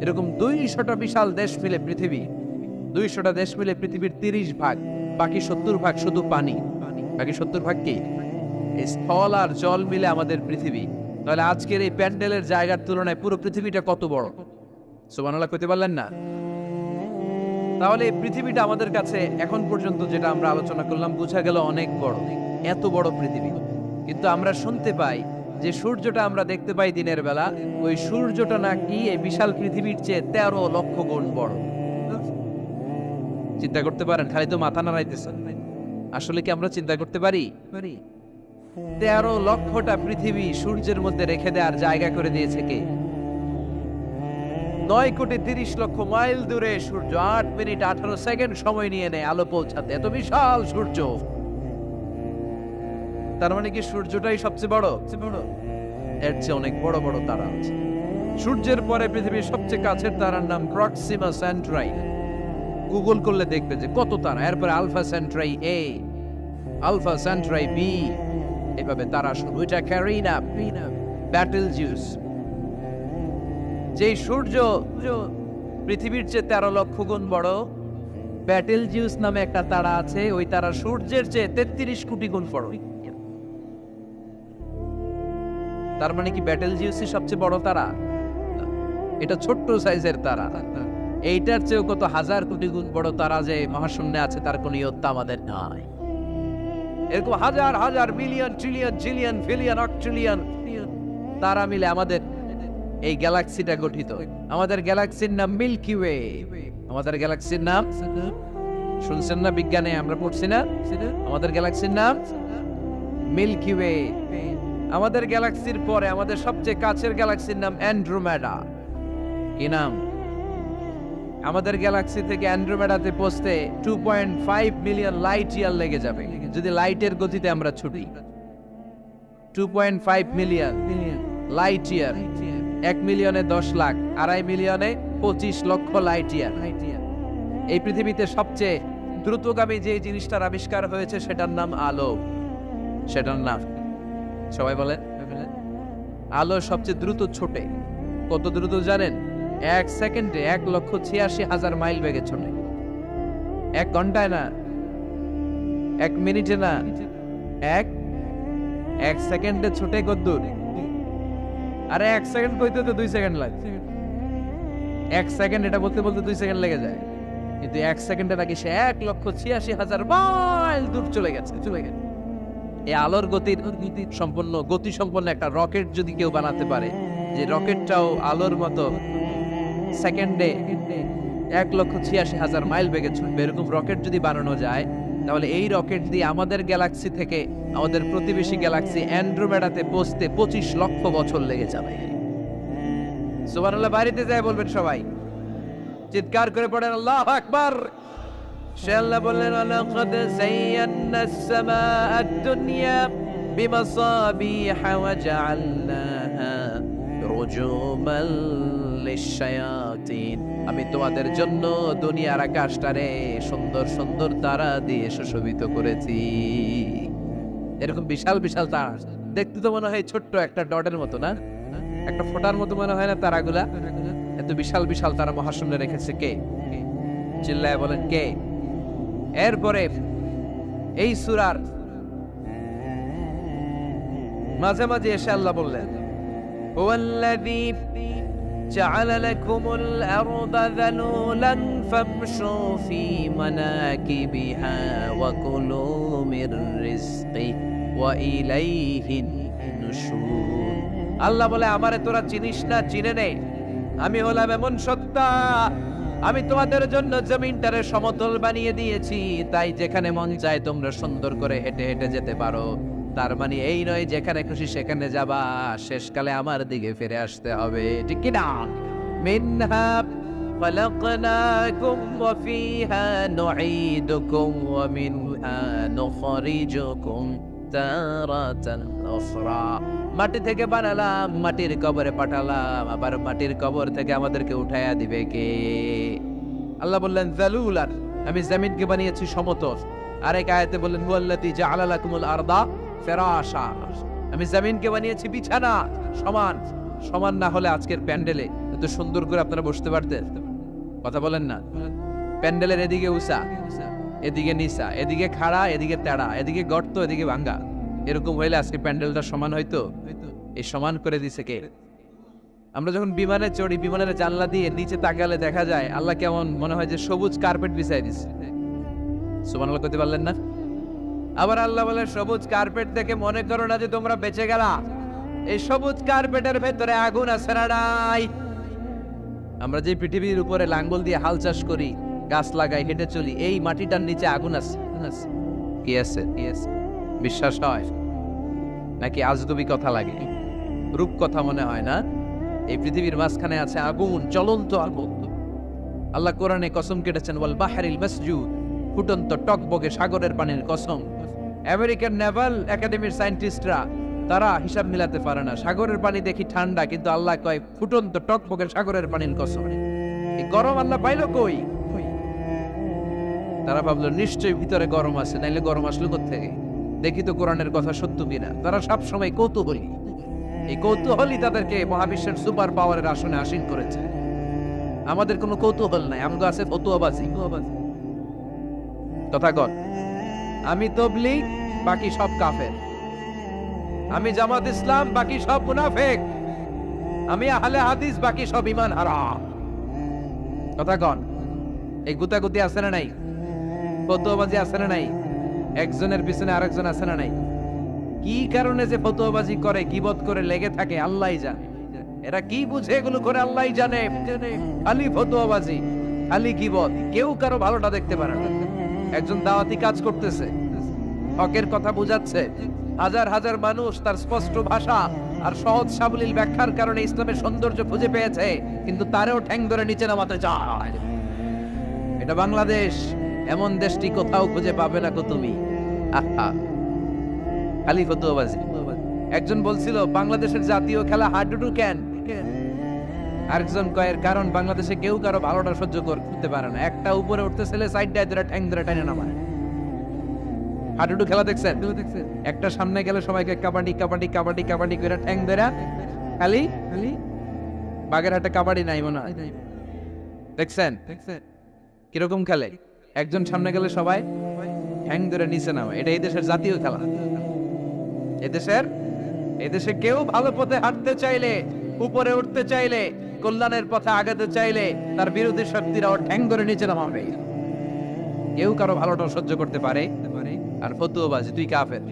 এরকম 200টা বিশাল দেশ মিলে পৃথিবী, 200টা দেশ মিলে পৃথিবীর 30 ভাগ, বাকি 70 ভাগ শুধু পানি। বাকি 70 ভাগ কি? স্থল আর জল মিলে আমাদের পৃথিবী। তাহলে আজকের এই প্যান্ডেলের জায়গার তুলনায় পুরো পৃথিবীটা কত বড়? সুবহানাল্লাহ কইতে পারলেন না? তাহলে এই পৃথিবীটা আমাদের কাছে এখন পর্যন্ত যেটা আমরা আলোচনা করলাম বোঝা গেল অনেক বড়, এত বড় পৃথিবী। কিন্তু আমরা শুনতে পাই যে সূর্যটা আমরা দেখতে পাই দিনের বেলা, ওই সূর্যটা নাকি এই বিশাল পৃথিবীর চেয়ে 13 লক্ষ গুণ বড়। চিন্তা করতে পারেন? খালি তো মাথা নাড়াইতেছেন। আসলে কি আমরা চিন্তা করতে পারি? 13 লক্ষটা পৃথিবী সূর্যের মধ্যে রেখে দেওয়ার জায়গা করে দিয়েছে কে? 9 কোটি 30 লক্ষ মাইল দূরে সূর্য 8 মিনিট 18 সেকেন্ড সময় নিয়ে নেয় আলো পৌঁছাতে। এত বিশাল সূর্য। তার মানে কি সূর্যটাই সবচেয়ে বড়? এর চেয়ে অনেক বড় বড় তারা আছে। সূর্যের পরে পৃথিবীর সবচেয়ে কাছের তারার নাম প্রক্সিমা সেন্ট্রাই। গুগল করলে দেখবে যে কত তারা। এরপরে Alpha Centauri A, Alpha Centauri B, এভাবে তারা শুরু। এটা ক্যারিনা, ব্যাটেলজিউস। যেই সূর্য পৃথিবীর চেয়ে 13 লক্ষ গুণ বড়, ব্যাটেলজিউস নামে একটা তারা আছে, ওই তারা সূর্যের চেয়ে 33 কোটি গুণ বড়। তার মানে কি ব্যাটেলজিউসই সবচেয়ে বড় তারা? এটা ছোট্ট সাইজের তারা। এইটার চেয়েও কত হাজার কোটি গুণ বড় তারা যে মহাশূন্যে আছে তার কোনো ইয়ত্তা আমাদের নাই। এরকম হাজার হাজার million trillion zillion billion octillion তারা মিলে আমাদের এই গ্যালাক্সিটা গঠিত। আমাদের গ্যালাক্সির নাম মিল্কি ওয়ে। আমাদের গ্যালাক্সির নাম শুনছেন না? বিজ্ঞানে আমরা পড়ছি না? আমাদের গ্যালাক্সির নাম মিল্কি ওয়ে। আমাদের গ্যালাক্সির পরে আমাদের সবচেয়ে কাছের গ্যালাক্সির নাম অ্যান্ড্রোমেডা। কি নাম? আমাদের গ্যালাক্সি থেকে অ্যান্ড্রোমেডাতে পৌঁছতে 2.5 মিলিয়ন লাইট ইয়ার লেগে যাবে যদি লাইটের গতিতে আমরা ছুটি। 2.5 মিলিয়ন লাইট ইয়ার। 1 মিলিয়নে 10 লাখ, 2.5 মিলিয়নে 25 লক্ষ লাইট ইয়ার। এই পৃথিবীতে সবচেয়ে দ্রুতগামী যে জিনিসটার আবিষ্কার হয়েছে সেটার নাম আলো। সেটার নাম সবাই বলেন। আলো সবচেয়ে দ্রুত ছোটে। কত দ্রুত জানেন? 1 সেকেন্ডে 1,86,000 মাইল বেগে ছোটে। 1 ঘন্টায় না, 1 মিনিটে না, 1 সেকেন্ডে ছোটে কত দূর? আরে 1 সেকেন্ড কইতে তো 2 সেকেন্ড লাগে। 1 সেকেন্ড এটা বলতে বলতে 2 সেকেন্ড লেগে যায়, কিন্তু 1 সেকেন্ডে নাকি সে 1,86,000 মাইল দূর চলে গেছে। এই আলোর গতি সম্পন্ন একটা রকেট যদি কেউ বানাতে পারে, যে রকেটটাও আলোর মতো সেকেন্ডে 1,86,000 মাইল বেগে ছুটবে, এরকম রকেট যদি বানানো যায়, তাহলে এই রকেট দিয়ে আমাদের গ্যালাক্সি থেকে আমাদের প্রতিবেশী গ্যালাক্সি অ্যান্ড্রোমেডাতে পৌঁছতে 25 লক্ষ বছর লেগে যাবে। সুবহানাল্লাহ বাড়িতে যায় বলবেন সবাই, চিৎকার করে পড়েন আল্লাহু আকবার। সে আল্লাহ বললেন, লাকাদ যায়্যানাস সামাআদ দুনিয়া বিমাসাবিহা ওয়া জাআলনাহা রুজুমান লিশ-শায়াতিন। আমি তোমাদের জন্য দুনিয়ার আকাশটারে সুন্দর সুন্দর তারা দিয়ে সুশোভিত করেছি। এরকম বিশাল বিশাল তারা, দেখতে তো মনে হয় ছোট্ট একটা ডটের মতো না, একটা ফোঁটার মতো মনে হয় না তারাগুলা? এত বিশাল বিশাল তারা মহাশূন্যে রেখেছে কে? চিল্লায় বলেন কে? এরপরে এই সূরার মাঝে মাঝে এসে আল্লাহ বললেন, হুয়াল্লাযী জাআলা লাকুমুল আরদা যালুলান ফামশু ফি মানাকিবিহা ওয়া কুলু মির রিজকি ওয়া ইলাইহিন নুশুর। আল্লাহ বলে আমারে তোরা চিনিস না, চিনে নে, আমি হলাম এমন সত্তা, আমি তোমাদের জন্য জমিনটারে সমতল বানিয়ে দিয়েছি, তাই যেখানে মন চায় তোমরা সুন্দর করে হেঁটে হেঁটে যেতে পারো। তার মানে এই নয় যেখানে খুশি সেখানে যাবা, শেষকালে আমার দিকে ফিরে আসতে হবে, ঠিক কি না? মিনহা খালাকনাকুম ওয়া ফিহা নুঈদুকুম ওয়া মিনহা নুখরিজুকুম তারাতান উখরা। মাটি থেকে বানালাম, মাটির কবরে পাঠালাম, আবার মাটির কবর থেকে আমাদেরকে উঠায়া দিবে কে? আল্লাহ বললেন যালুলান, আমি জমিনকে বানিয়েছি সমতল। আরেক আয়াতে বললেন হুয়াল্লাযী জাআলা লাকুমুল আরদা ফিরাশা, আমি জমিনকে বানিয়েছি বিছানা। সমান সমান না হলে আজকের প্যান্ডেলে এত সুন্দর করে আপনারা বসতে পারতেন? কথা বলেন না। প্যান্ডেলের এদিকে উঁচা, এদিকে নিচা, এদিকে খাড়া, এদিকে তেড়া, এদিকে গর্ত, এদিকে ভাঙ্গা, এরকম হইলে আজকে প্যান্ডেলটা সমান হইতো? এই সমান করে দিছে কে? আমরা যখন বিমানে চড়ি, বিমানের জানলা দিয়ে নিচে তাকালে দেখা যায় আল্লাহ কেমন মনে হয় যে সবুজ কার্পেট বিছাই দিছে। সুবহানাল্লাহ করতে পারলেন না? আবার আল্লাহ বলে সবুজ কার্পেট দেখে মনে করো না যে তোমরা বেঁচে গেলা, এই সবুজ কার্পেটের ভেতরে আগুন আছে না নাই? আমরা যে পৃথিবীর উপরে লাঙ্গল দিয়ে হাল চাষ করি, গাছ লাগাই, হেঁটে চলি, এই মাটিটার নিচে আগুন আছে। কি আছে? বিশ্বাস হয় নাকি আজগুবি কথা লাগে? রূপ কথা মনে হয় না? এই পৃথিবীর মাঝখানে আছে আগুন, জ্বলন্ত আগুন। আল্লাহ কোরআনে কসম কেটেছেন ওয়াল বাহরিল মাসজুদ, ফুটন্ত টকবগে সাগরের পানির কসম। আমেরিকান নেভাল একাডেমির সায়েন্টিস্টরা তারা হিসাব মিলাতে পারে না, সাগরের পানি দেখি ঠান্ডা, কিন্তু আল্লাহ কয় ফুটন্ত টকবগে সাগরের পানির কসম। এই গরম আল্লাহ পাইলো কই? তারা ভাবলো নিশ্চয়ই ভিতরে গরম আছে, নাইলে গরম আসলো কোত্থেকে? দেখি তো কোরআনের কথা সত্য কিনা। তারা সব সময় কৌতূহলী, এই কৌতূহলই তাদেরকে মহাবিশ্বের সুপার পাওয়ারের আসনে আসীন করেছে। আমাদের কোনো কৌতূহল নাই, আমগো আছে ফতুয়াবাজি। কথা কন, আমি তবলিগ, বাকি সব কাফের। আমি জামাত ইসলাম, বাকি সব মুনাফিক। আমি আহলে হাদিস, বাকি সব ঈমান হারাম। কথা কন, এই গুতাগুতি আছে না নাই? ফতুয়াবাজি আছে না নাই? একজনের পিছনে আরেকজন আছে না নাই? কি কারণে যে ফতুয়াবাজি করে, গীবত করে লেগে থাকে আল্লাহই জানে। এরা কি বুঝে এগুলো করে আল্লাহই জানে। খালি ফতুয়াবাজি, খালি গীবত, কেউ কারো ভালোটা দেখতে পারে না। একজন দাওয়াতি কাজ করতেছে, হকের কথা বুঝাচ্ছে, হাজার হাজার মানুষ তার স্পষ্ট ভাষা আর সহজ সাবলীল ব্যাখ্যার কারণে ইসলামের সৌন্দর্য খুঁজে পেয়েছে, কিন্তু তারেও ঠ্যাং ধরে নিচে নামাতে চায়। এটা বাংলাদেশ, এমন দেশটি কোথাও খুঁজে পাবে না কো তুমি। আহা, খালি ফতুয়াবাজি। একজন বলছিল বাংলাদেশের জাতীয় খেলা হাডুডু কেন? আরেকজন কয়ের কারণ বাংলাদেশে কেউ কারো ভালোটা সহ্য করতে পারে না। একটা উপরে উঠতে ছেলে সাইড ডায় ধরে ঠ্যাং ধরে টেনে নামায়। হাডুডু খেলা দেখছেন? একটা সামনে গেলে সবাইকে কাবাডি কাবাডি কাবাডি কাবাডি করে ঠ্যাং ধরে, খালি বাগেরহাটে কাবাডি নাই মনে হয়, দেখছেন কিরকম খেলে? একজন সামনে গেলে সবাই ঠ্যাং ধরে নিচে নামে। এটা এই দেশের জাতীয় খেলা। এদেশে কেউ ভালো পথে হাঁটতে চাইলে, উপরে উঠতে চাইলে, কল্যাণের পথে আগাতে চাইলে তার বিরোধী শক্তিরা ওর ঠ্যাং ধরে নিচে নামাবে। কেউ কারো ভালোটা সহ্য করতে পারে? আর ফতুয়াবাজি, তুই কাফের,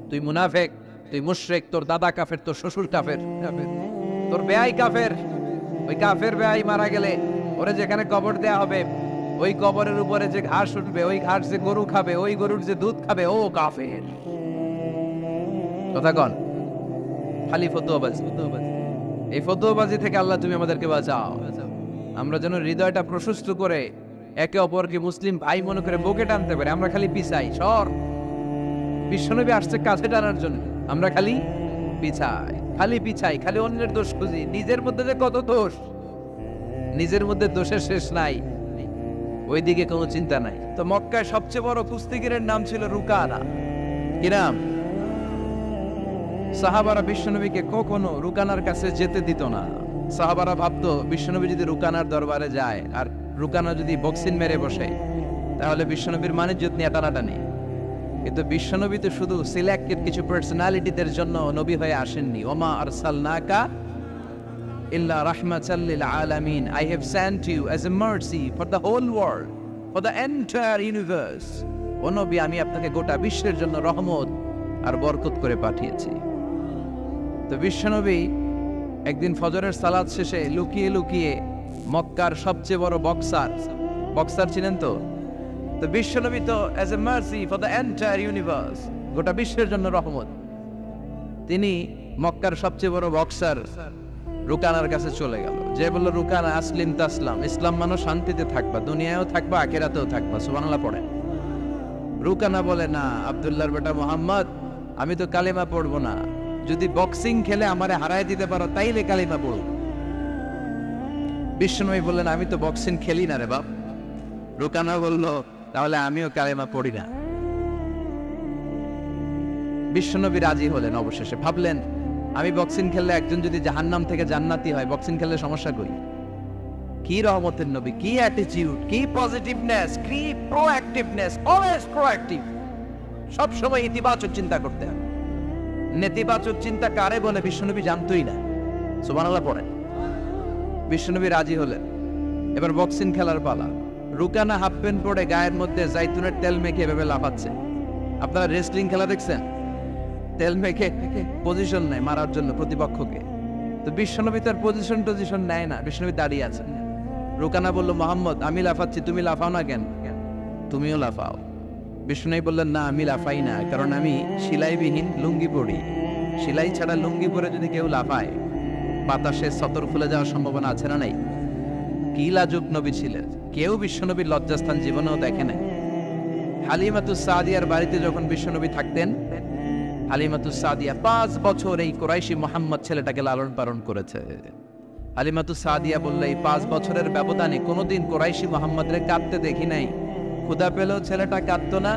তুই মুনাফিক, তুই মুশরিক, তোর দাদা কাফের, তোর শ্বশুর কাফের, তোর বেয়াই কাফের। ওই কাফের বেয়াই মারা গেলে ওরে যেখানে কবর দেয়া হবে, ওই কবরের উপরে যে ঘাস উঠবে, ওই ঘাস যে গরু খাবে, ওই গরুর যে দুধ খাবে, ও কাফের। কথা কন, খালি ফতুয়াবাজি। এই ফতুয়াবাজি থেকে আল্লাহ তুমি আমাদেরকে বাঁচাও। আমরা যেন হৃদয়টা প্রশস্ত করে একে অপরকে মুসলিম ভাই মনে করে বুকে টানতে পারে। আমরা খালি পিছাই, সর। বিশ্বনবী আসছে কাছে টানার জন্য, আমরা খালি পিছাই, খালি অন্যের দোষ খুঁজি। নিজের মধ্যে যে কত দোষ, নিজের মধ্যে দোষের শেষ নাই, ওইদিকে কোনো চিন্তা নাই। তো মক্কায় সবচেয়ে বড় কুস্তিগিরের নাম ছিল রুকানা। কি নাম? সাহাবারা বিশ্বনবীকে কখনো রুকানার কাছে যেতে দিত না। সাহাবারা ভাবতো বিশ্বনবী যদি রুকানার দরবারে যায় আর রুকানা যদি বক্সিং মেরে বসে, তাহলে বিশ্বনবীর মানিজ্যত নিয়ে টানাটানি। কিন্তু বিশ্বনবী তো শুধু সিলেক্টেড কিছু পার্সোনালিটিদের জন্য নবী হয়ে আসেননি। ওমা আরসালনাকা ইল্লা রাহমাতাল লিল আলামিন। I have sent you as a mercy for the whole world, for the entire universe. ও নবী, আমি আপনাকে গোটা বিশ্বের জন্য রহমত আর বরকত করে পাঠিয়েছি। তো বিশ্বনবী একদিন ফজরের সালাত শেষে লুকিয়ে লুকিয়ে মক্কার সবচেয়ে বড় বক্সার ছিলেন তো বিশ্বনবী তো as a mercy for the entire universe, গোটা বিশ্বের জন্য রহমত, তিনি মক্কার সবচেয়ে বড় বক্সার রুকানার কাছে চলে গেল। যে বলল, রুকানা আসলিম তাসলাম, ইসলাম মানো শান্তিতে থাকবা, দুনিয়ায়ও থাকবা আখিরাতেও থাকবা, সুবহানাল্লাহ পড়েন। রুকানা বলে, না আব্দুল্লাহর বেটা মোহাম্মদ, আমি তো কালিমা পড়বো না, যদি বক্সিং খেলে আমারে হারায় দিতে পারো তাইলে কালিমা পড়ো। বিশ্বনবী বললেন, আমি তো বক্সিং খেলি না রে বাপ। রুকানা বলল, তাহলে আমিও কালিমা পড়ি না। বিশ্বনবী রাজি হলেন অবশেষে। ভাবলেন, আমি বক্সিং খেললে একজন যদি জাহান্নাম থেকে জান্নাতি হয়, বক্সিং খেললে সমস্যা কই? কি রহমতের নবী, কি অ্যাটিটিউড, কি পজিটিভনেস, কি প্রোঅ্যাক্টিভনেস, অলওয়েজ প্রোঅ্যাক্টিভ। সব সময় ইতিবাচক চিন্তা করতে হবে। নেতিবাচক চিন্তা কারে বলে বিশ্বনবী জানতোই না, সুবহানাল্লাহ পড়েন। বিশ্বনবী রাজি হলেন। এবার বক্সিং খেলার পালা। রুকানা হাফ প্যান্ট পরে গায়ের মধ্যে জাইতুনের তেল মেখে এভাবে লাফাচ্ছে। আপনারা রেসলিং খেলা দেখছেন? তেল মেখে পজিশন নেয় মারার জন্য প্রতিপক্ষকে। তো বিশ্বনবী তার পজিশন নেয় না, বিশ্বনবী দাঁড়িয়ে আছেন। রুকানা বলল, মোহাম্মদ, আমি লাফাচ্ছি, তুমি লাফাও না কেন? তুমিও লাফাও। বিশ্বনবী বললেন, না আমি লাফাই না, কারণ আমি সেলাইবিহীন লুঙ্গি পরি। সেলাই ছাড়া লুঙ্গি পরে যদি কেউ লাফায়, বাতাসে সতর ফুলে যাওয়ার সম্ভাবনা আছে না নাই? কি লাজুক নবী ছিলেন, কেউ বিশ্বনবীর লজ্জাস্থান জীবনেও দেখে নাই। হালিমাতুস সাদিয়ার বাড়িতে যখন বিশ্বনবী থাকতেন, হালিমাতুস সাদিয়া 5 বছর এই কুরাইশি মুহাম্মদ ছেলেটাকে লালন পালন করেছে। হালিমাতুস সাদিয়া বললে, এই 5 বছরের ব্যবধানে কোনোদিন কুরাইশি মুহাম্মদরে কাঁদতে দেখি নাই। ক্ষুধা পেলেও ছেলেটা কাঁদতো না,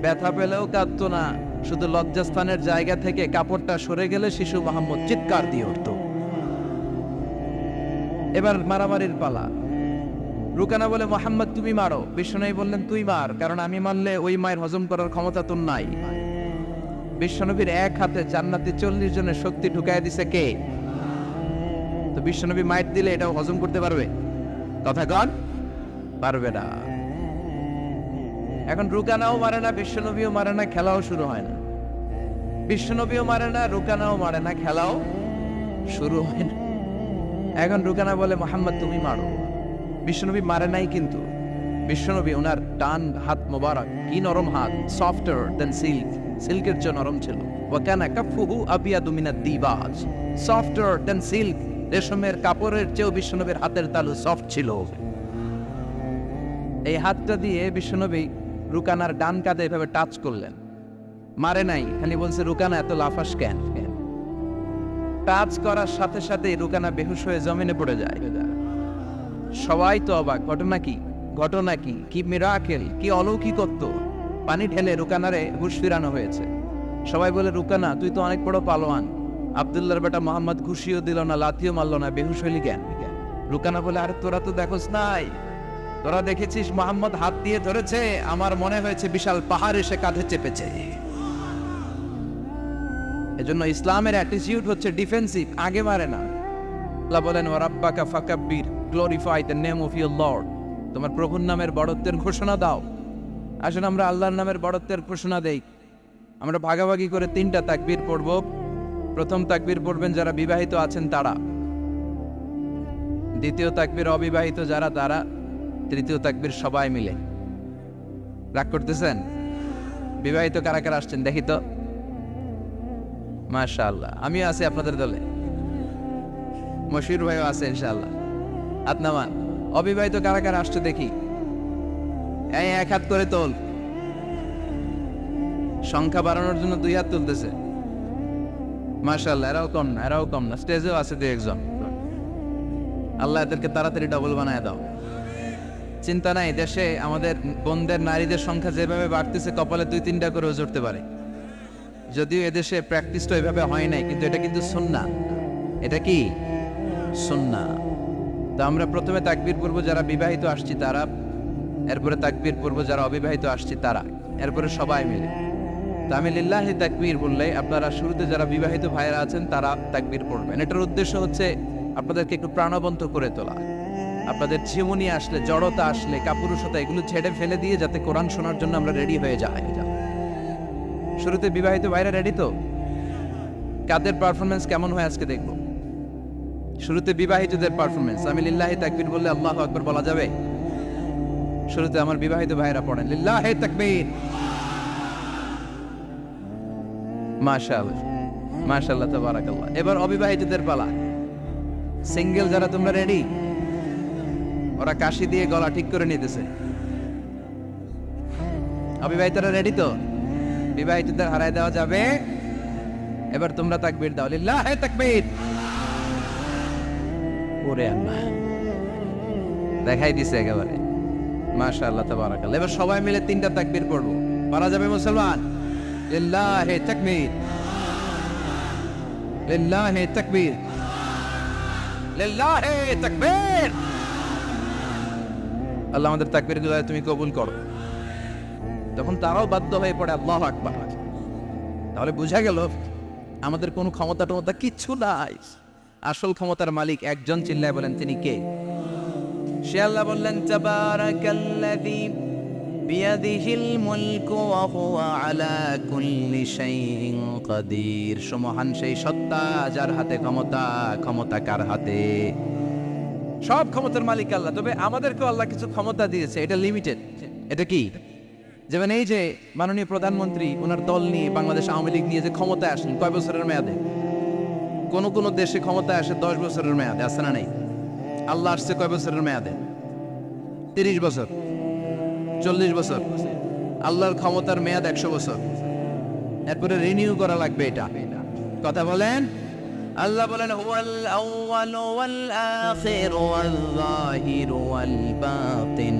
ব্যথা পেলেও কাঁদতো না, শুধু লজ্জাস্থানের জায়গা থেকে কাপড়টা সরে গেলে শিশু মুহাম্মদ চিৎকার দিয়ে উঠত। এবার মারামারির পালা। রুকানা বলে, মোহাম্মদ তুমি মারো। বিশ্বনবী বললেন, তুই মার, কারণ আমি মারলে ওই মায়ের হজম করার ক্ষমতা তোর নাই। বিশ্বনবীর এক হাতে জান্নাতে 40 জনের শক্তি ঢুকায় দিছে কে? তো বিশ্বনবী মাইট দিলে এটাও হজম করতে পারবে? কথা কন, পারবে না। এখন রুকানাও মারে না, বিশ্বনবীও মারে না, খেলাও শুরু হয় না। বিশ্বনবীও মারে না, রুকানাও মারে না, খেলাও শুরু হয় না। এখন রুকানা বলে, মোহাম্মদ তুমি মারো। বিশ্বনবী মারে নাই, কিন্তু বিশ্বনবী ওনার ডান হাত মোবারক, কি নরম হাত, সফটার দেন সিল্ক, সিল্কের চেয়ে নরম ছিল। ওয়াকানা কাফুহু আবিয়াদু মিনাদ দিবাজ, সফটার দেন সিল্ক, রেশমের কাপড়ের চেয়েও বিশ্বনবীর হাতের তালু সফট ছিল। এই হাতটা দিয়ে বিশ্বনবী রুকানার ডান কাঁধে এভাবে টাচ করলেন, মারে নাই, খালি বলছে, রুকানা এত লাফাস কেন? টাচ করার সাথে সাথে রুকানা বেহুশ হয়ে জমিনে পড়ে যায়। সবাই তো অবাক, ঘটনা কি, কি মিরাকেল, কি অলৌকিকত্ব। পানি ঢেলে রুকানারে হুশ ফিরানো হয়েছে। সবাই বলে, রুকানা তুই তো অনেক বড় পালোয়ান, আব্দুল্লাহর বেটা মোহাম্মদ ঘুষিও দিল না, লাথিও মারল না, বেহুশ হইলি কেন? রুকানা বলে, আরে তোরা তো দেখোস নাই, তোরা দেখেছিস মোহাম্মদ হাত দিয়ে ধরেছে, আমার মনে হয়েছে বিশাল পাহাড় এসে কাঁধে চেপেছে। এজন্য ইসলামের অ্যাটিটিউড হচ্ছে ডিফেন্সিভ, আগে মারে না। আল্লাহ বলেন, ওয়ারাব্বাকা ফাকাব্বির, glorify the name of your lord, তোমার প্রভুর নামের বড়ত্বের ঘোষণা দাও। আসলে আমরা আল্লাহর নামের বড়ত্বের ঘোষণা দেই। আমরা ভাগাভাগি করে 3টা তাকবীর পড়ব। প্রথম তাকবীর পড়বেন যারা বিবাহিত আছেন তারা, দ্বিতীয় তাকবীর অবিবাহিত যারা তারা, তৃতীয় তাকবীর সবাই মিলে। রাগ করতেছেন? বিবাহিত কারা কারা আসছেন দেখি তো? মাশাআল্লাহ, আমিও আছি আপনাদের দলে, মশির ভাইও আছে ইনশাআল্লাহ। হাত নামান। অবিবাহিত কারা কারা আসছে দেখি, এই 1 হাত করে তোল। সংখ্যা বাড়ানোর জন্য 2 হাত তুলতেছে। মাশাআল্লাহ, এরাও কম না, স্টেজেও আছে 2-1 জন। আল্লাহ এদেরকে তাড়াতাড়ি ডবল বানায় দাও। চিন্তা নাই, দেশে আমাদের বোনদের, নারীদের সংখ্যা যেভাবে বাড়তেছে, কপালে 2-3টা করেও জুড়তে পারে। যদিও এদেশে প্র্যাকটিসটা এভাবে হয় নাই, কিন্তু এটা কিন্তু সুন্নাহ। এটা কি সুন্নাহ? তো আমরা প্রথমে তাকবীর পড়ব যারা বিবাহিত আসছি তারা, এরপরে তাকবীর পড়ব যারা অবিবাহিত আসছি তারা, এরপরে সবাই মিলে। তো আমি লিল্লাহি তাকবীর বললে আপনারা শুরুতে যারা বিবাহিত ভাইয়েরা আছেন তারা তাকবীর পড়বেন। এটার উদ্দেশ্য হচ্ছে আপনাদেরকে একটু প্রাণবন্ত করে তোলা, আপনাদের জীবনী আসলে, জড়তা আসলে, কাপুরুষতা এগুলো ছেড়ে ফেলে দিয়ে যাতে কোরআন শোনার জন্য আমরা রেডি হয়ে যাই। শুরুতে বিবাহিত ভাইরা রেডি তো? কাদের পারফরমেন্স কেমন হয় আজকে দেখব। শুরুতে বিবাহিতদের পারফরমেন্স, আমি লিল্লাহি তাকবীর বললে আল্লাহু আকবার বলা যাবে? শুরুতে আমার বিবাহিত ভাইরা পড়েন লিল্লাহি তাকবীর। মাশাআল্লাহ মাশাআল্লাহ তাবারাকাল্লাহ। এবার অবিবাহিতদের পালা। সিঙ্গেল যারা তোমরা রেডি? ওরা কাশি দিয়ে গলা ঠিক করে নিতেছে। অবিবাহিতরা রেডি তো? বিবাহিতদের হারায় দেওয়া যাবে? এবার তোমরা তাকবীর দাও, লিল্লাহি তাকবীর। ওরে আল্লাহ, দেখাই দিছে একেবারে। মাশাআল্লাহ তাবারাকাল্লাহ। এবার সবাই মিলে 3টা তাকবীর পড়বো, পারা যাবে মুসলমান? লিল্লাহি তাকবীর, লিল্লাহি তাকবীর, লিল্লাহি তাকবীর। আল্লাহ আমাদের তাকবীরগুলো তুমি কবুল করো। তখন তারাও বাধ্য হয়ে পড়ে আল্লাহু আকবার। তাহলে বোঝা গেল আমাদের কোনো ক্ষমতা টমতা কিচ্ছু নাই, আসল ক্ষমতার মালিক একজন। চিল্লায় বলেন তিনি কে? সে আল্লাহ বললেন তাবারাকাল্লাযী বিয়াদিহিল মুলকু ওয়া হুয়া আলা কুল্লি শাইইন কাদির। সুমহান সেই সত্তা যার হাতে ক্ষমতা, ক্ষমতা কার হাতে? সব ক্ষমতার মালিক আল্লাহ। তবে আমাদেরকেও আল্লাহ কিছু ক্ষমতা দিয়েছে, এটা লিমিটেড। এটা কি? যেমন এই যে মাননীয় প্রধানমন্ত্রী ওনার দল নিয়ে, বাংলাদেশ আওয়ামী লীগ নিয়ে যে ক্ষমতায় আসেন, কয় বছরের মেয়াদে? কোন কোন দেশে ক্ষমতায় আসে 10 বছরের মেয়াদে, আছে না নাই? আল্লাহ আসছে কয় বছরের মেয়াদে? 30 বছর, 40 বছর। আল্লাহর ক্ষমতার মেয়াদ 100 বছর। এরপরে রিনিউ করা লাগবে এটা। কথা বলেন। আল্লাহ বলেন হুয়াল আউয়ালু ওয়াল আখিরু ওয়াল যাহিরু ওয়াল বাতিন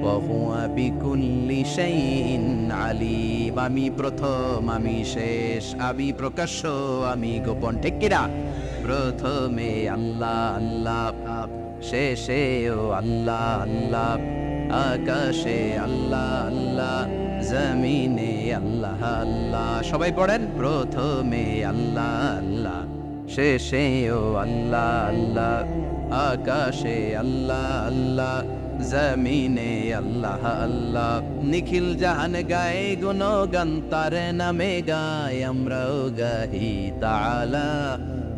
ওয়া হুয়া বিকুল্লি শাইইন আলিম। আমি প্রথম, আমি শেষ, আমি প্রকাশ্য, আমি গোপন। ঠিক কিনা? প্রথমে আল্লাহ আল্লাহ, শেষেও আল্লাহ আল্লাহ, আকাশে আল্লাহ আল্লাহ, জমিনে আল্লাহ আল্লাহ। সবাই পড়েন, প্রথমে আল্লাহ আল্লাহ, শেষেও আল্লাহ আল্লাহ, আকাশে আল্লাহ আল্লাহ, জমিনে আল্লাহ আল্লাহ। নিখিল জাহান গায়ে গুণগান, তার নামে গায় আমরাও গাহি তাআলা।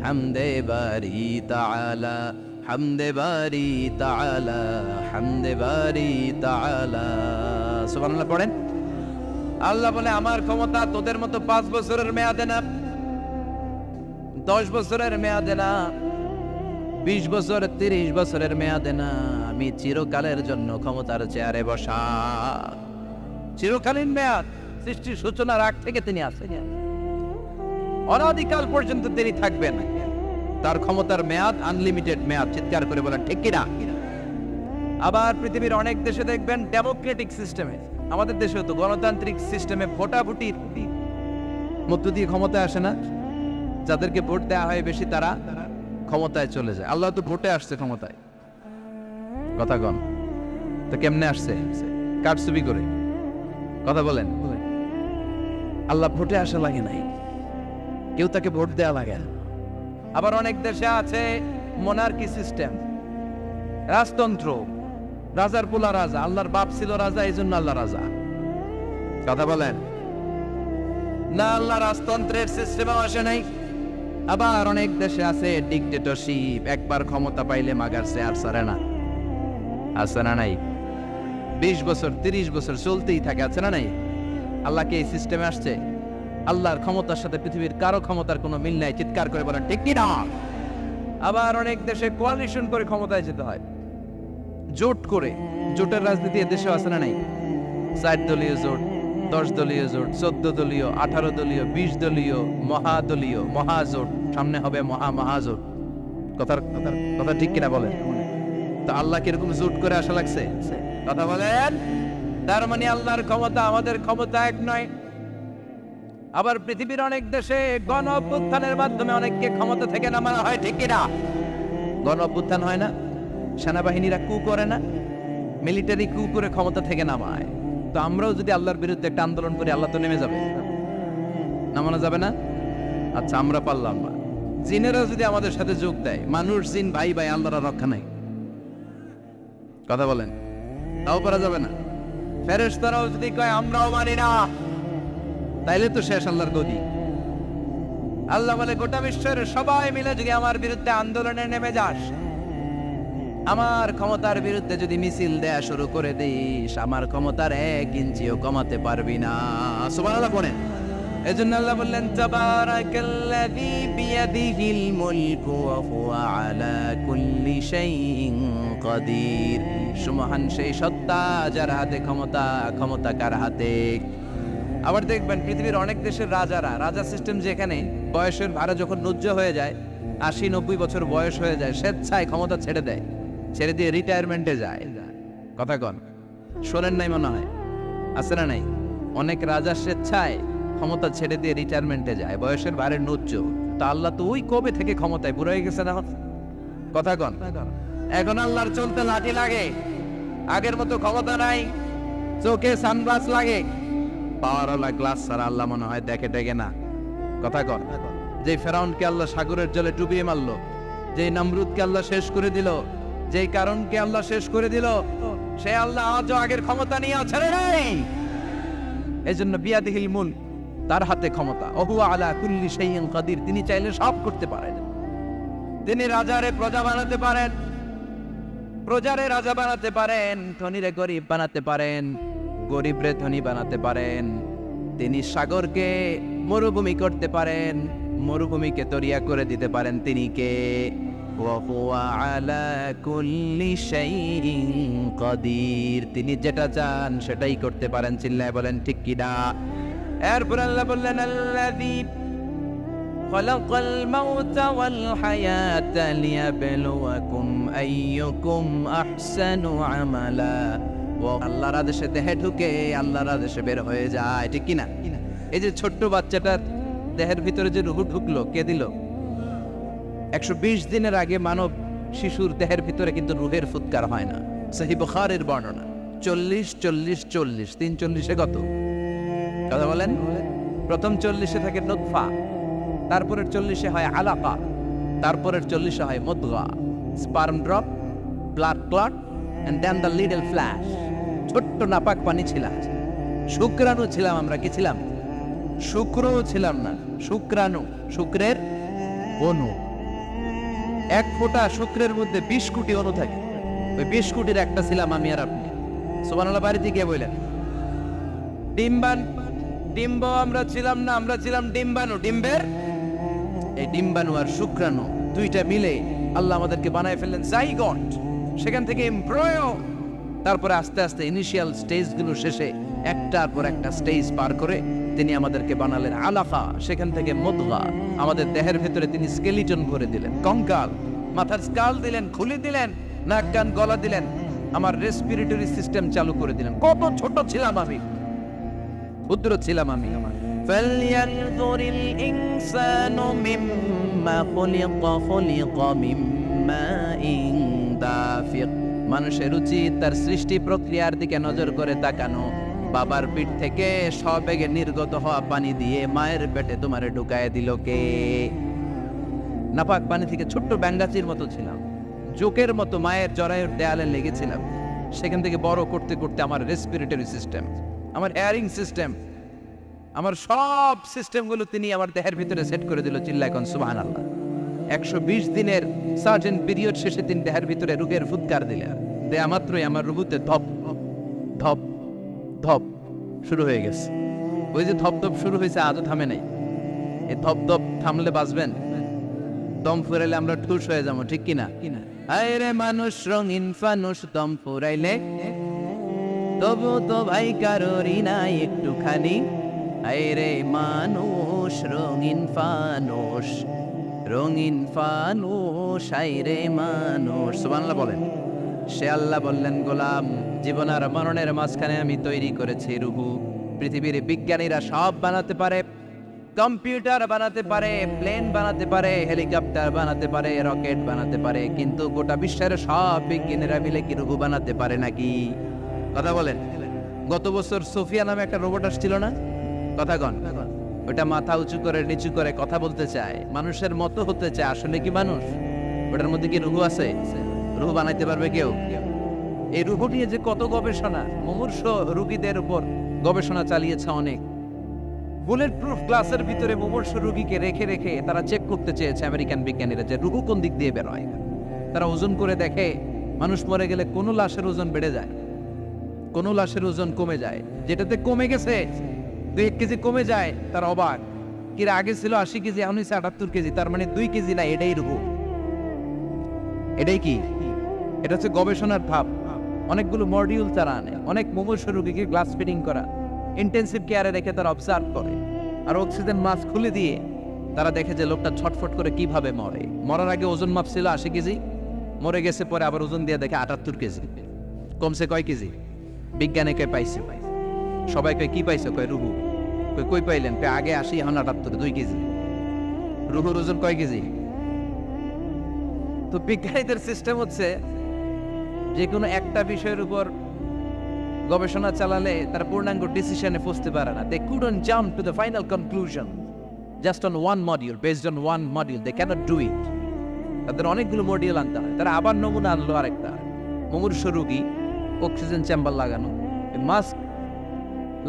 হামদে বারি তাআলা, হামদে বারি তাআলা, হামদে বারি তাআলা। সুবহানাল্লাহ পড়েন। আল্লাহ বলে আমার ক্ষমতা তোদের মতো 5 বছরের মেয়াদে না, 10 বছরের মেয়াদে না, 20 বছর 30 বছরের মেয়াদে না। আমি চিরকালের জন্য ক্ষমতার চেয়ারে বসা। চিরকালীন মেয়াদ, সৃষ্টির সূচনার আগ থেকে তিনি আছেন, অনাদিকাল পর্যন্ত তিনি থাকবেন। তার ক্ষমতার মেয়াদ আনলিমিটেড মেয়াদ। চিৎকার করে বলেন ঠিক কিনা? আবার পৃথিবীর অনেক দেশে দেখবেন ডেমোক্রেটিক সিস্টেমে, আমাদের দেশেও তো গণতান্ত্রিক সিস্টেমে ভোটাভুটির মধ্য দিয়ে ক্ষমতায় আসে না। যাদেরকে ভোট দেওয়া হয় বেশি তারা ক্ষমতায় চলে যায়। আল্লাহ তো ভোটে আসছে ক্ষমতায়। কথা কন তো কেমনে আসছে? কারচুপি করে। কথা বলেন। আল্লাহ ভোটে আসা লাগে নাই, কেউ তাকে ভোট দেওয়া লাগে না। আবার অনেক দেশে আছে মোনার্কি সিস্টেম, রাজতন্ত্র, রাজার পোলা রাজা। আল্লাহর বাপ ছিল রাজা, এই জন্য আল্লাহ রাজা। কথা বলেন না, আল্লাহ রাজতন্ত্রের সিস্টেমে আসে নাই। আবার অনেক দেশে আছে ডিক্টেটরশিপ, একবার ক্ষমতা পাইলে মাগার চেয়ার ছাড়ে না। আছে না নাই? 20 বছর 30 বছর চলতেই থাকে, আছে না নাই? আল্লাহ কি এই সিস্টেমে আসছে? আল্লাহর ক্ষমতার সাথে পৃথিবীর কারো ক্ষমতার কোনো মিল নাই। চিৎকার করে বলেন ঠিক কি না? আবার অনেক দেশে কোয়ালিশন করে ক্ষমতায় যেতে হয়, জোট করে। জোটের রাজনীতি দেশে আছে না নাই? 4 দলীয় জোট, 10 দলীয় জোট, 14 দলীয়, 18 দলীয়, 20 দলীয়, মহাদলীয়, মহাজোট, সামনে হবে মহাজোট। কথা ঠিক কিনা বলেন? তো আল্লাহ কিরকম জোট করে আসা লাগছে? কথা বলেন। তার মানে আল্লাহর ক্ষমতা আমাদের ক্ষমতা এক নয়। আবার পৃথিবীর অনেক দেশে গণ অভ্যুত্থানের মাধ্যমে অনেককে ক্ষমতা থেকে নামানো হয়, ঠিক কিনা? গণ অভ্যুত্থান হয় না, সেনাবাহিনীরা কু করে না, মিলিটারি কু করে ক্ষমতা থেকে নামায়। তো আমরাও যদি আল্লাহর বিরুদ্ধে একটা আন্দোলন করি, আল্লাহ তো নেমে যাবে, নামানো যাবে না? আচ্ছা আমরা পারলাম না, জিনেরা যদি আমাদের সাথে যোগ দেয়, মানুষ জিন ভাই ভাই, আল্লাহর রক্ষা নাই। কথা বলেন, তাও পারা যাবে না। ফেরেশতারাও যদি কয় আমরাও মানি না, তাইলে তো শেষ আল্লাহর গদি। আল্লাহ বলে গোটা বিশ্বের সবাই মিলে যদি আমার বিরুদ্ধে আন্দোলনে নেমে যাস, আমার ক্ষমতার বিরুদ্ধে যদি মিছিল দেয়া শুরু করে দিস, আমার ক্ষমতার 1 ইঞ্চিও কমাতে পারবি না। সুবহানাল্লাহ বলেন। এজন্য আল্লাহ বললেন তাবারাকাল্লাযী বিয়াদিহিল মুলকু ওয়া হুয়া আলা কুল্লি শাইইন কাদির। সুমহান সেই সত্তা যার হাতে ক্ষমতা, ক্ষমতা কার হাতে। আবার দেখবেন পৃথিবীর অনেক দেশের রাজা সিস্টেম, যেখানে বয়সের ভাড়া যখন নুজ্জ হয়ে যায়, 80-90 বছর বয়স হয়ে যায়, স্বেচ্ছায় ক্ষমতা ছেড়ে দেয়, ছেড়ে দিয়ে রিটায়ারমেন্টে যায়। কথা কন, শোনেন নাই মনে হয়, আছে না নাই? অনেক রাজা স্বেচ্ছায় ক্ষমতা ছেড়ে দিয়ে রিটায়ারমেন্টে যায়, বয়সের ভারে নুজ্জ। তা আল্লাহ তো ওই কবে থেকে ক্ষমতায় বুড়ো হয়ে গেছে না? কথা কন, এখন আল্লাহর চলতে লাঠি লাগে, আগের মতো ক্ষমতা নাই, চোখে সানগ্লাস লাগে, পাওয়ারওয়ালা গ্লাস ছাড়া আল্লাহ মনে হয় দেখে না। কথা কন, যে ফেরাউনকে আল্লাহ সাগরের জলে ডুবিয়ে মারলো, যে নমরুদকে আল্লাহ শেষ করে দিল, যেই কারণকে আল্লাহ শেষ করে দিল, সে আল্লাহ আজও আগের ক্ষমতা নিয়ে ছেড়ে নাই। এজন্য বিয়াদিহিল মুলক, তার হাতে ক্ষমতা। ওহু আলা কুল্লি শাইইন কাদির, তিনি চাইলে সব করতে পারেন। তিনি রাজারে প্রজা বানাতে পারেন, প্রজারে রাজা বানাতে পারেন, ধনীরে গরিব বানাতে পারেন, গরিবরে ধনী বানাতে পারেন। তিনি সাগরকে মরুভূমি করতে পারেন, মরুভূমিকে দরিয়া করে দিতে পারেন। তিনি কে? ওয়া হুয়া আলা কুল্লি শাইইন কাদির, তিনি যেটা চান সেটাই করতে পারেন। চিল্লায় বলেন ঠিক কি না? এরপর আল্লাহ বললেন আল্লাযী খালাকাল মাউতা ওয়াল হায়াতা লিয়াবলুয়াকুম আইয়ুকুম আহসানু আমালা। ও আল্লাহর আদেশে দেহে ঢুকে আল্লাহর আদেশে বের হয়ে যায়, ঠিক কি না? এই যে ছোট্ট বাচ্চাটার দেহের ভিতরে যে রূহ ঢুকলো, কে দিল? 120 দিনের আগে মানব শিশুর দেহের ভিতরে কিন্তু রূহের ফুৎকার হয় না। সহিহ বুখারীর বর্ণনা 40-40-40, 340-এ কত? কথা বলেন। প্রথম 40-এ থাকে নুতফা, তারপরের 40-এ হয় আলাকা, তারপরের 40-এ হয় মুদগা, sperm drop, blood clot, and then the little flesh. ছোট্ট নাপাক পানি ছিলাম, শুক্রাণু ছিলাম আমরা। কি ছিলাম? শুক্রও ছিলাম না, শুক্রাণু, শুক্রের অণু। 1 ফোঁটা শুক্রের মধ্যে 20 কোটি অণু থাকে, ওই 20 কোটির একটা ছিলাম আমি আর আপনি। সুবহানাল্লাহ, বাড়িতে গিয়ে বললেন। ডিম্ব আমরা ছিলাম না, আমরা ছিলাম ডিম্বাণু। ডিম্বের এই ডিম্বাণু আর শুক্রাণু দুইটা মিলে আল্লাহ আমাদেরকে বানায় ফেললেন জাইগট, সেখান থেকে এমব্রয়ো, তারপরে আস্তে আস্তে ইনিশিয়াল স্টেজগুলো শেষে একটার পর একটা স্টেজ পার করে তিনি আমাদেরকে বানালেন আলাকা, সেখান থেকে মুদগা। আমাদের দেহের ভেতরে তিনি স্কেলিটন ভরে দিলেন, কঙ্কাল, মাথার স্কাল দিলেন, খুলে দিলেন, নাক কান গলা দিলেন, আমার রেসপিরেটরি সিস্টেম চালু করে দিলেন। কত ছোট ছিলাম আমি, ক্ষুদ্র ছিলাম আমি। ফালইয়ানযুরিল ইনসানু মিম্মা খুলিকা মিম্মাইন দাফিক। মানুষের উচিত তার সৃষ্টি প্রক্রিয়ার দিকে নজর করে তাকানো। বাবার পিঠ থেকে সবেগে নির্গত হওয়া পানি দিয়ে মায়ের পেটে তোমারে ঢুকায় দিল কে? নাপাক পানি থেকে ছোট্ট ব্যাঙ্গাচির মতো ছিলাম, জোকের মতো মায়ের জরায়ুর দেয়ালে লেগেছিলাম। সেখান থেকে বড় করতে করতে আমার রেসপিরেটরি সিস্টেম, আমার এয়ারিং সিস্টেম, আমার সব সিস্টেমগুলো তিনি আমার দেহের ভিতরে সেট করে দিল। চিল্লায় কোন সুবহানাল্লাহ। 120 দিনের সার্টেন পিরিয়ড শেষে তিনি দেহের ভিতরে রূহের ফুৎকার দিলেন। দেয়া মাত্রই আমার রুহুতে ধপ ধপ ধপ শুরু হয়ে গেছে। ওই যে ধপ ধপ শুরু হয়েছে, আজও থামে নাই। এই ধপ ধপ থামলে বাঁচবেন, দম ফুরাইলে আমরা ঠুস হয়ে যাবো, ঠিক কিনা? আয় রে মানুষ রঙিন ফানুষ, দম ফুরাইলে তবু তো ভাই কারোরই নাই একটুখানি। আয় রে মানুষ রঙিন ফানুষ, রঙিন ফানুষ, আয় রে মানুষ। সুবহানাল্লাহ বলেন। সে আল্লাহ বললেন, গোলাম, জীবন আর মরণের মাঝখানে আমি তৈরি করেছি রুহু। পৃথিবীর বিজ্ঞানীরা সব বানাতে পারে, কম্পিউটার বানাতে পারে, প্লেন বানাতে পারে, হেলিকপ্টার বানাতে পারে, রকেট বানাতে পারে, কিন্তু গোটা বিশ্বের সব বিজ্ঞানীরা মিলে কি রুহু বানাতে পারে নাকি? কথা বলেন। গত বছর সোফিয়া নামে একটা রোবট আসছিল না? কথা কন। ওটা মাথা উঁচু করে নিচু করে কথা বলতে চায়, মানুষের মতো হতে চায়। আসলে কি মানুষ? ওটার মধ্যে কি রুহু আছে? রুহু বানাইতে পারবে কেউ? এই রুহু নিয়ে যে কত গবেষণা, মুমূর্ষ রোগীদের উপর গবেষণা চালিয়েছে অনেক। বুলেট প্রুফ গ্লাসের ভিতরে মুমূর্ষ রোগীকে রেখে রেখে তারা চেক করতে চেয়েছে আমেরিকান বিজ্ঞানীরা যে রুহু কোন দিক দিয়ে বেরোয়। তারা ওজন করে দেখে মানুষ মরে গেলে কোনো লাশের ওজন বেড়ে যায়, কোনো লাশের ওজন কমে যায়। যেটাতে কমে গেছে 2 কেজি কমে যায়, তার অবাক। কিরা আগে ছিল 80 কেজি, এখন হচ্ছে 78 কেজি, তার মানে 2 কেজি না, এটাই রুহু। এটাই কি? এটা হচ্ছে গবেষণার ধাপ। অনেকগুলো মডিউল তারা আনে, অনেক মুমূর্ষ রোগীকে গ্লাস ফিটিং করা, ইন্টেন্সিভ কেয়ারে রেখে তারা অবজার্ভ করে, আর অক্সিজেন মাস্ক খুলে দিয়ে তারা দেখে যে লোকটা ছটফট করে কিভাবে মরে। মরার আগে ওজন মাপ ছিল 80 কেজি, মরে গেছে পরে আবার ওজন দিয়ে দেখে 78 কেজি। কমছে কয় কেজি? বিজ্ঞানে কয় পাইছে। সবাই কয় কি পাইছে? কয় রুহু। কই পাইলেন? কয় আগে 80 এখন 78, 2 কেজি। রুহুর ওজন কয় কেজি? তো বিজ্ঞানীদের সিস্টেম হচ্ছে যে কোনো একটা বিষয়ের উপর গবেষণা চালালে তারা পূর্ণাঙ্গ ডিসিশনে পৌঁছতে পারে না। They couldn't jump to the final conclusion just on one module, based on one module. They cannot do it. তাদের অনেকগুলো মডিউল আনতে হয়। তারা আবার নমুনা আনলো আরেকটা, মুমূর্ষ রোগী, অক্সিজেন চেম্বার লাগানো, মাস্ক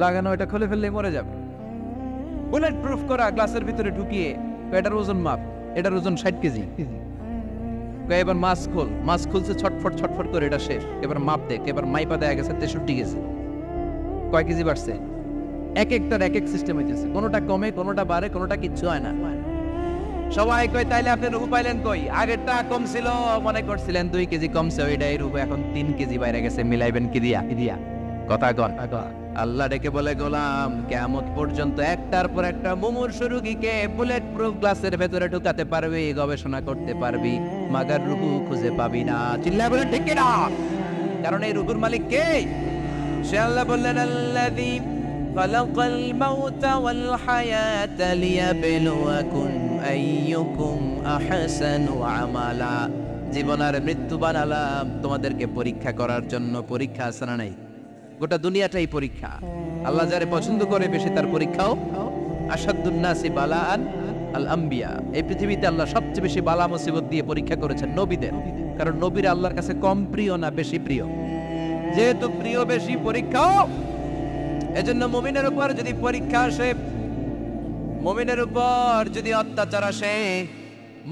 লাগানো, এটা খুলে ফেললে মরে যাবে। বুলেট প্রুফ করা গ্লাসের ভিতরে ঢুকিয়ে এটার ওজন মাপ, এটার ওজন 60 কেজি। এবার মাস্ক খোল, মাস্ক খুলছে ছটফট ছটফট করে, এটা শেষ। এবার মাপ দেখ, এবার মাইপা দেখা গেছে 63 কেজি। কয় কেজি বাড়ছে? এক একটার এক এক সিস্টেম হইতেছে, কোনোটা কমে, কোনোটা বাড়ে, কোনোটা কিচ্ছু হয় না। সবাই কয় তাইলে আপনি রুহু পাইলেন কই? আগেরটা কম ছিল, মনে করছিলেন 2 কেজি কমছে, ওইটাই রুহু এখন 3 কেজি বাইরে গেছে, মিলাইবেন কি দিয়া? কথা কন। আল্লাহ ডেকে বলে, গোলাম কিয়ামত পর্যন্ত একটার পর একটা মুমূর্ষ রোগীকে বুলেট প্রুফ গ্লাসের ভেতরে ঢুকাতে পারবি, গবেষণা করতে পারবি, মাগার রুহু খুঁজে পাবি না। চিল্লায় বলেন ঠিক কিনা? কারণ এই রুহুর মালিক কে? সে আল্লাহ বললেন, আল্লাযী খালাকাল মাউতা ওয়াল হায়াতা লিয়াবলুয়াকুম আইয়ুকুম আহসানু আমালা। জীবন আর মৃত্যু বানালাম তোমাদেরকে পরীক্ষা করার জন্য। পরীক্ষা আছে না নাই? গোটা দুনিয়াটাই পরীক্ষা। আল্লাহ যারে পছন্দ করে বেশি তার পরীক্ষাও। আশাদ্দুন নাসি বালাআন আল আম্বিয়া। এই পৃথিবীতে আল্লাহ সবচেয়ে বেশি বালা মুসিবত দিয়ে পরীক্ষা করেছেন নবীদের। কারণ নবীরা আল্লাহর কাছে কম প্রিয় না বেশি প্রিয়? যেহেতু প্রিয় বেশি, পরীক্ষাও। এজন্য মুমিনের উপর যদি পরীক্ষা আসে, মুমিনের উপর যদি অত্যাচার আসে,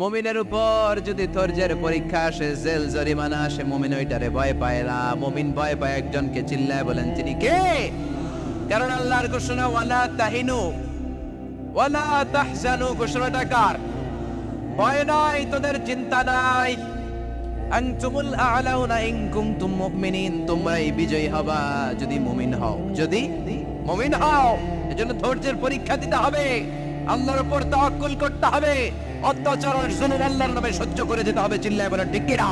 মুমিনের উপর যদি ধৈর্যের পরীক্ষা আসে, জেল জরিমানা আসে, মুমিন ওইটারে ভয় পায় না। মুমিন ভয় পায় একজনকে। চিল্লায় বলেন তিনি কে? কারণ আল্লাহর ঘোষণা, ওয়ালা তাহিনু ওয়ালা তাহজানু। ঘোষণাটা কার? ভয় নাই, তোদের চিন্তা নাই। আনতুমুল আ'লাউনা ইন কুনতুম মুমিনিন। তোমরাই বিজয়ী হবা যদি মুমিন হও। যদি মুমিন হও। এজন্য ধৈর্যের পরীক্ষা দিতে হবে, আল্লাহর উপর তাওয়াক্কুল করতে হবে, অত্যাচার আর জুলুম আল্লাহর নামে সহ্য করে যেতে হবে। চিল্লায় বলেন ঠিক কিনা?